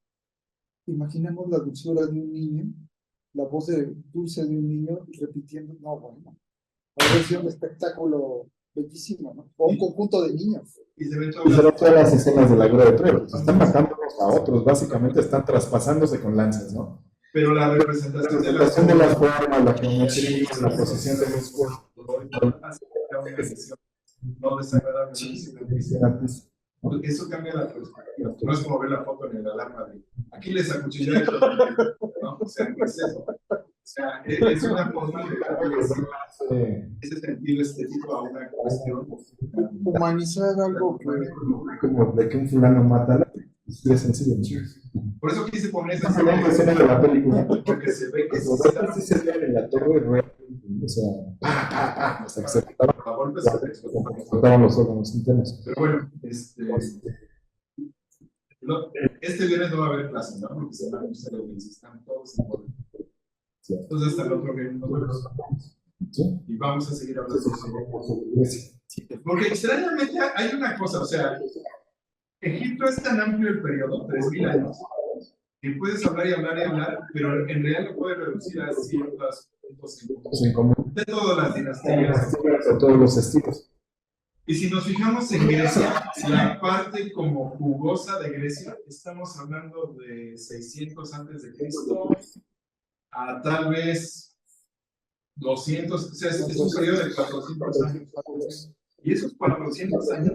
[SPEAKER 4] imaginemos la dulzura de un niño, la voz dulce de un niño repitiendo, no, bueno, va a ser un espectáculo bellísimo, ¿no? O un conjunto de niños.
[SPEAKER 6] Y se ven
[SPEAKER 5] todas las escenas de la guerra de Troya. Están matando unos a otros, básicamente están traspasándose con lanzas, ¿no?
[SPEAKER 6] Pero la representación
[SPEAKER 5] de las formas, la geometría, la posición de los cuerpos.
[SPEAKER 1] no desagradable.
[SPEAKER 5] Sí,
[SPEAKER 1] Eso cambia la perspectiva. No es como ver la foto en el alarma de aquí les acuchillé a ellos, ¿no? O sea, no es eso. O sea, es una forma de darle ese sentido estético a una cuestión.
[SPEAKER 4] Humanizar algo que
[SPEAKER 5] como de que un fulano mata a la es sencillo.
[SPEAKER 1] Por eso quise poner esa
[SPEAKER 5] Esa es la escena de la película.
[SPEAKER 1] porque se ve que
[SPEAKER 5] Los golpes sí se ven en la torre real, o sea, hasta que se
[SPEAKER 1] a golpes se ve.
[SPEAKER 5] explotaban los órganos internos.
[SPEAKER 1] Pero bueno, este viernes no va a haber clase, ¿no? Porque se van a usar los están todos en orden. Entonces hasta el otro viernes nos vemos.
[SPEAKER 5] ¿Sí?
[SPEAKER 1] Y vamos a seguir hablando sobre eso. Porque extrañamente hay una cosa, o sea, Egipto es tan amplio el periodo, 3000 años, que puedes hablar y hablar y hablar, pero en realidad lo puedes reducir a ciertos puntos en común de todas las dinastías.
[SPEAKER 5] De todos los estilos.
[SPEAKER 1] Y si nos fijamos en Grecia, la parte como jugosa de Grecia, estamos hablando de 600 antes de Cristo a tal vez 200, o sea, es un periodo de 400 años. Y esos 400 años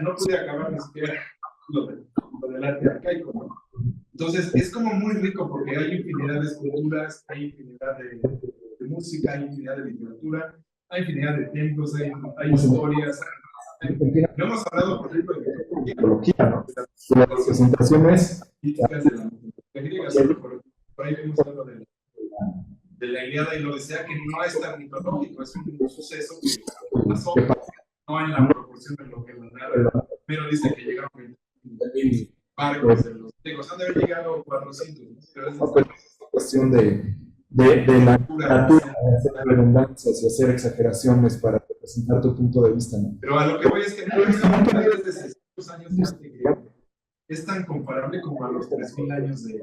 [SPEAKER 1] no pude acabar ni siquiera lo del arte arcaico, ¿no? Entonces, es como muy rico porque hay infinidad de esculturas, hay infinidad de música, hay infinidad de literatura, hay infinidad de templos, hay historias. No hemos hablado, por ejemplo, de
[SPEAKER 5] Mitología, ¿no? De las representaciones.
[SPEAKER 1] Por ahí vemos algo de la Ilíada y la Odisea, que no es tan mitológico, es un suceso que pasó, no en la proporción de lo que nos narra, pero dice que llegaron 20.000 barcos de los griegos, han de haber llegado 400, pero es
[SPEAKER 5] cuestión de la literatura, de hacer redundancias y hacer exageraciones para representar tu punto de vista, ¿no?
[SPEAKER 1] Pero a lo que voy es que no es de 600 años de arte griego. Es tan comparable como a los 3000 años de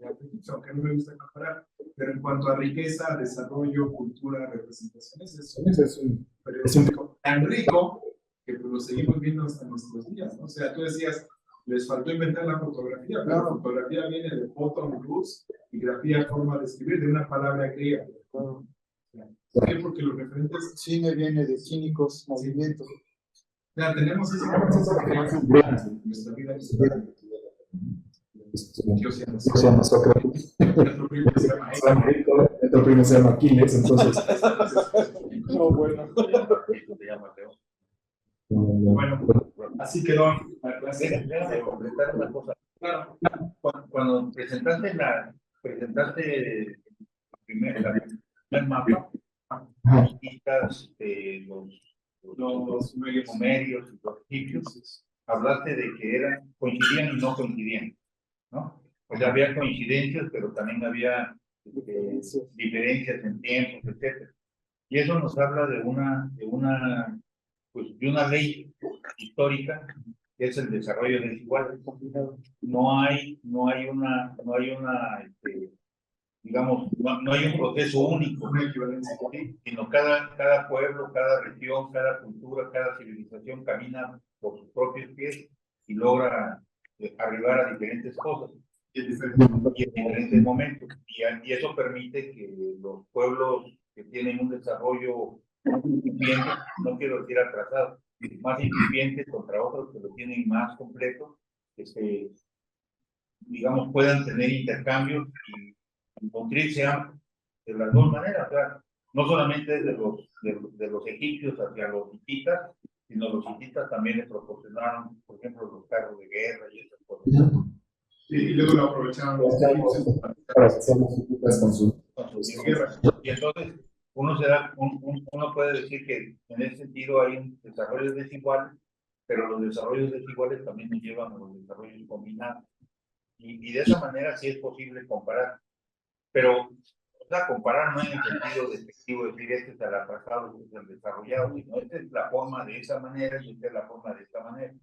[SPEAKER 1] arte egipcio, aunque no me gusta comparar, pero en cuanto a riqueza, desarrollo, cultura, representaciones, es un periodo tan rico que pues, lo seguimos viendo hasta nuestros días, ¿no? O sea, tú decías, les faltó inventar la fotografía, pero la fotografía viene de foto, luz, y grafía, forma de escribir, de una palabra griega. ¿Por qué? Porque los referentes...
[SPEAKER 4] cine viene de cínicos, movimientos.
[SPEAKER 1] Ya, tenemos ese proceso que nuestra vida es nuestro primo se llama
[SPEAKER 5] nuestro primo se llama Aquiles, entonces.
[SPEAKER 4] No, bueno.
[SPEAKER 1] Bueno, así quedó la clase.
[SPEAKER 6] Déjame completar una cosa.
[SPEAKER 1] Claro.
[SPEAKER 6] Cuando presentaste el primer mapa, los quitas, los sumerios y los egipcios, hablaste de que coincidían y no coincidían, ¿no? O sea, había coincidencias, pero también había diferencias en tiempos, etc. Y eso nos habla de una ley histórica que es el desarrollo desigual. No hay un proceso único, ¿sí? Sino cada pueblo, cada región, cada cultura, cada civilización camina por sus propios pies y logra arribar a diferentes cosas y en diferentes momentos. Y eso permite que los pueblos que tienen un desarrollo incipiente, no quiero decir atrasado, más incipiente contra otros que lo tienen más completo, puedan tener intercambios y nutrirse de las dos maneras, o sea, no solamente de los egipcios hacia los hititas, sino los hititas también les proporcionaron, por ejemplo, los carros de guerra y esas cosas.
[SPEAKER 1] Y luego lo aprovecharon los egipcios
[SPEAKER 5] para hacer los hititas con
[SPEAKER 6] sus guerras. Y entonces uno puede decir que en ese sentido hay un desarrollo desigual, pero los desarrollos desiguales también nos llevan a los desarrollos combinados. Y de esa manera sí es posible comparar. Pero, o sea, comparar no en el sentido despectivo, decir este es el atrasado, este es el desarrollado, sino esta es la forma de esa manera y esta es la forma de esta manera.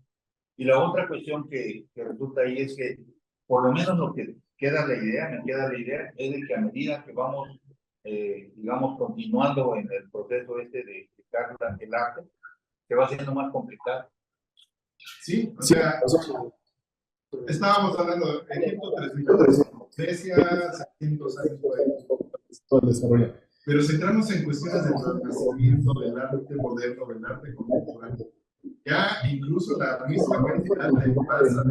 [SPEAKER 6] Y la otra cuestión que resulta ahí es que, por lo menos lo que me queda la idea, es de que a medida que vamos, continuando en el proceso de explicar el arte, se va haciendo más complicado.
[SPEAKER 1] Sí, o sea, estábamos hablando de Egipto, 3000 Grecia, 600 años por ahí.
[SPEAKER 5] Todo el desarrollo.
[SPEAKER 1] Pero centramos en cuestiones del renacimiento, del arte moderno, del arte contemporáneo. Ya incluso la misma cantidad de masa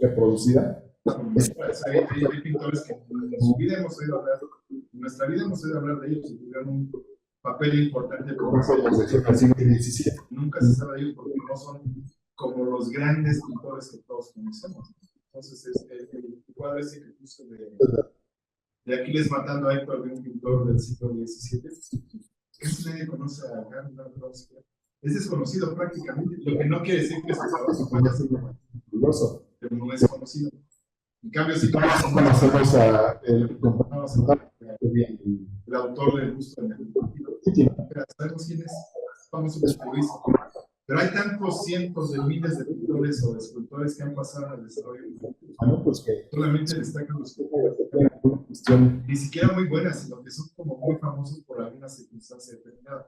[SPEAKER 5] reproducida.
[SPEAKER 1] Hay pintores que en su vida hemos oído hablar, en nuestra vida hemos oído hablar de ellos y tuvieron un papel importante. Nunca se sabe de ellos porque no son como los grandes pintores que todos conocemos. Entonces, el cuadro ese que puse de Aquiles matando a Héctor, de un pintor del siglo XVII, casi nadie conoce a Gandalf. Es desconocido prácticamente, lo que no quiere decir que su trabajo vaya a ser fabuloso, pero no es conocido. En cambio, si
[SPEAKER 5] conocemos a el
[SPEAKER 1] autor del gusto en el sabemos quién es, vamos a descubrir. Pero hay tantos cientos de miles de pintores o de escultores que han pasado al desarrollo. Solamente destacan los que ni siquiera muy buenas, sino que son como muy famosos por alguna circunstancia determinada.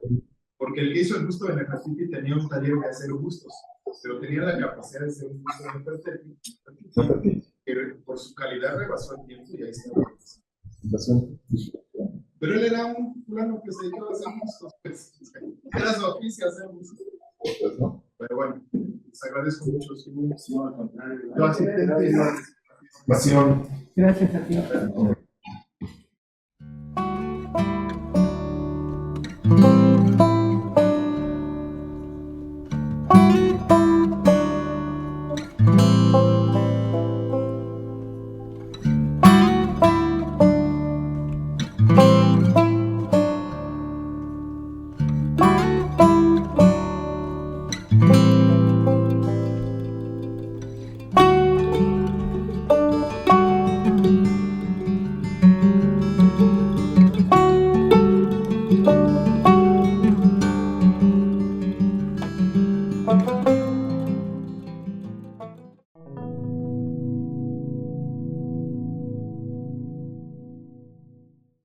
[SPEAKER 1] Porque el que hizo el busto de Nefertiti tenía un taller de hacer bustos, pero tenía la capacidad de hacer un busto de Nefertiti, que por su calidad rebasó el tiempo y ahí está. Pero él era un fulano que se dedicaba a hacer bustos, pues, era su oficio hacer bustos. Pero bueno, les agradezco mucho su al contrario.
[SPEAKER 5] Pasión.
[SPEAKER 2] Gracias a ti.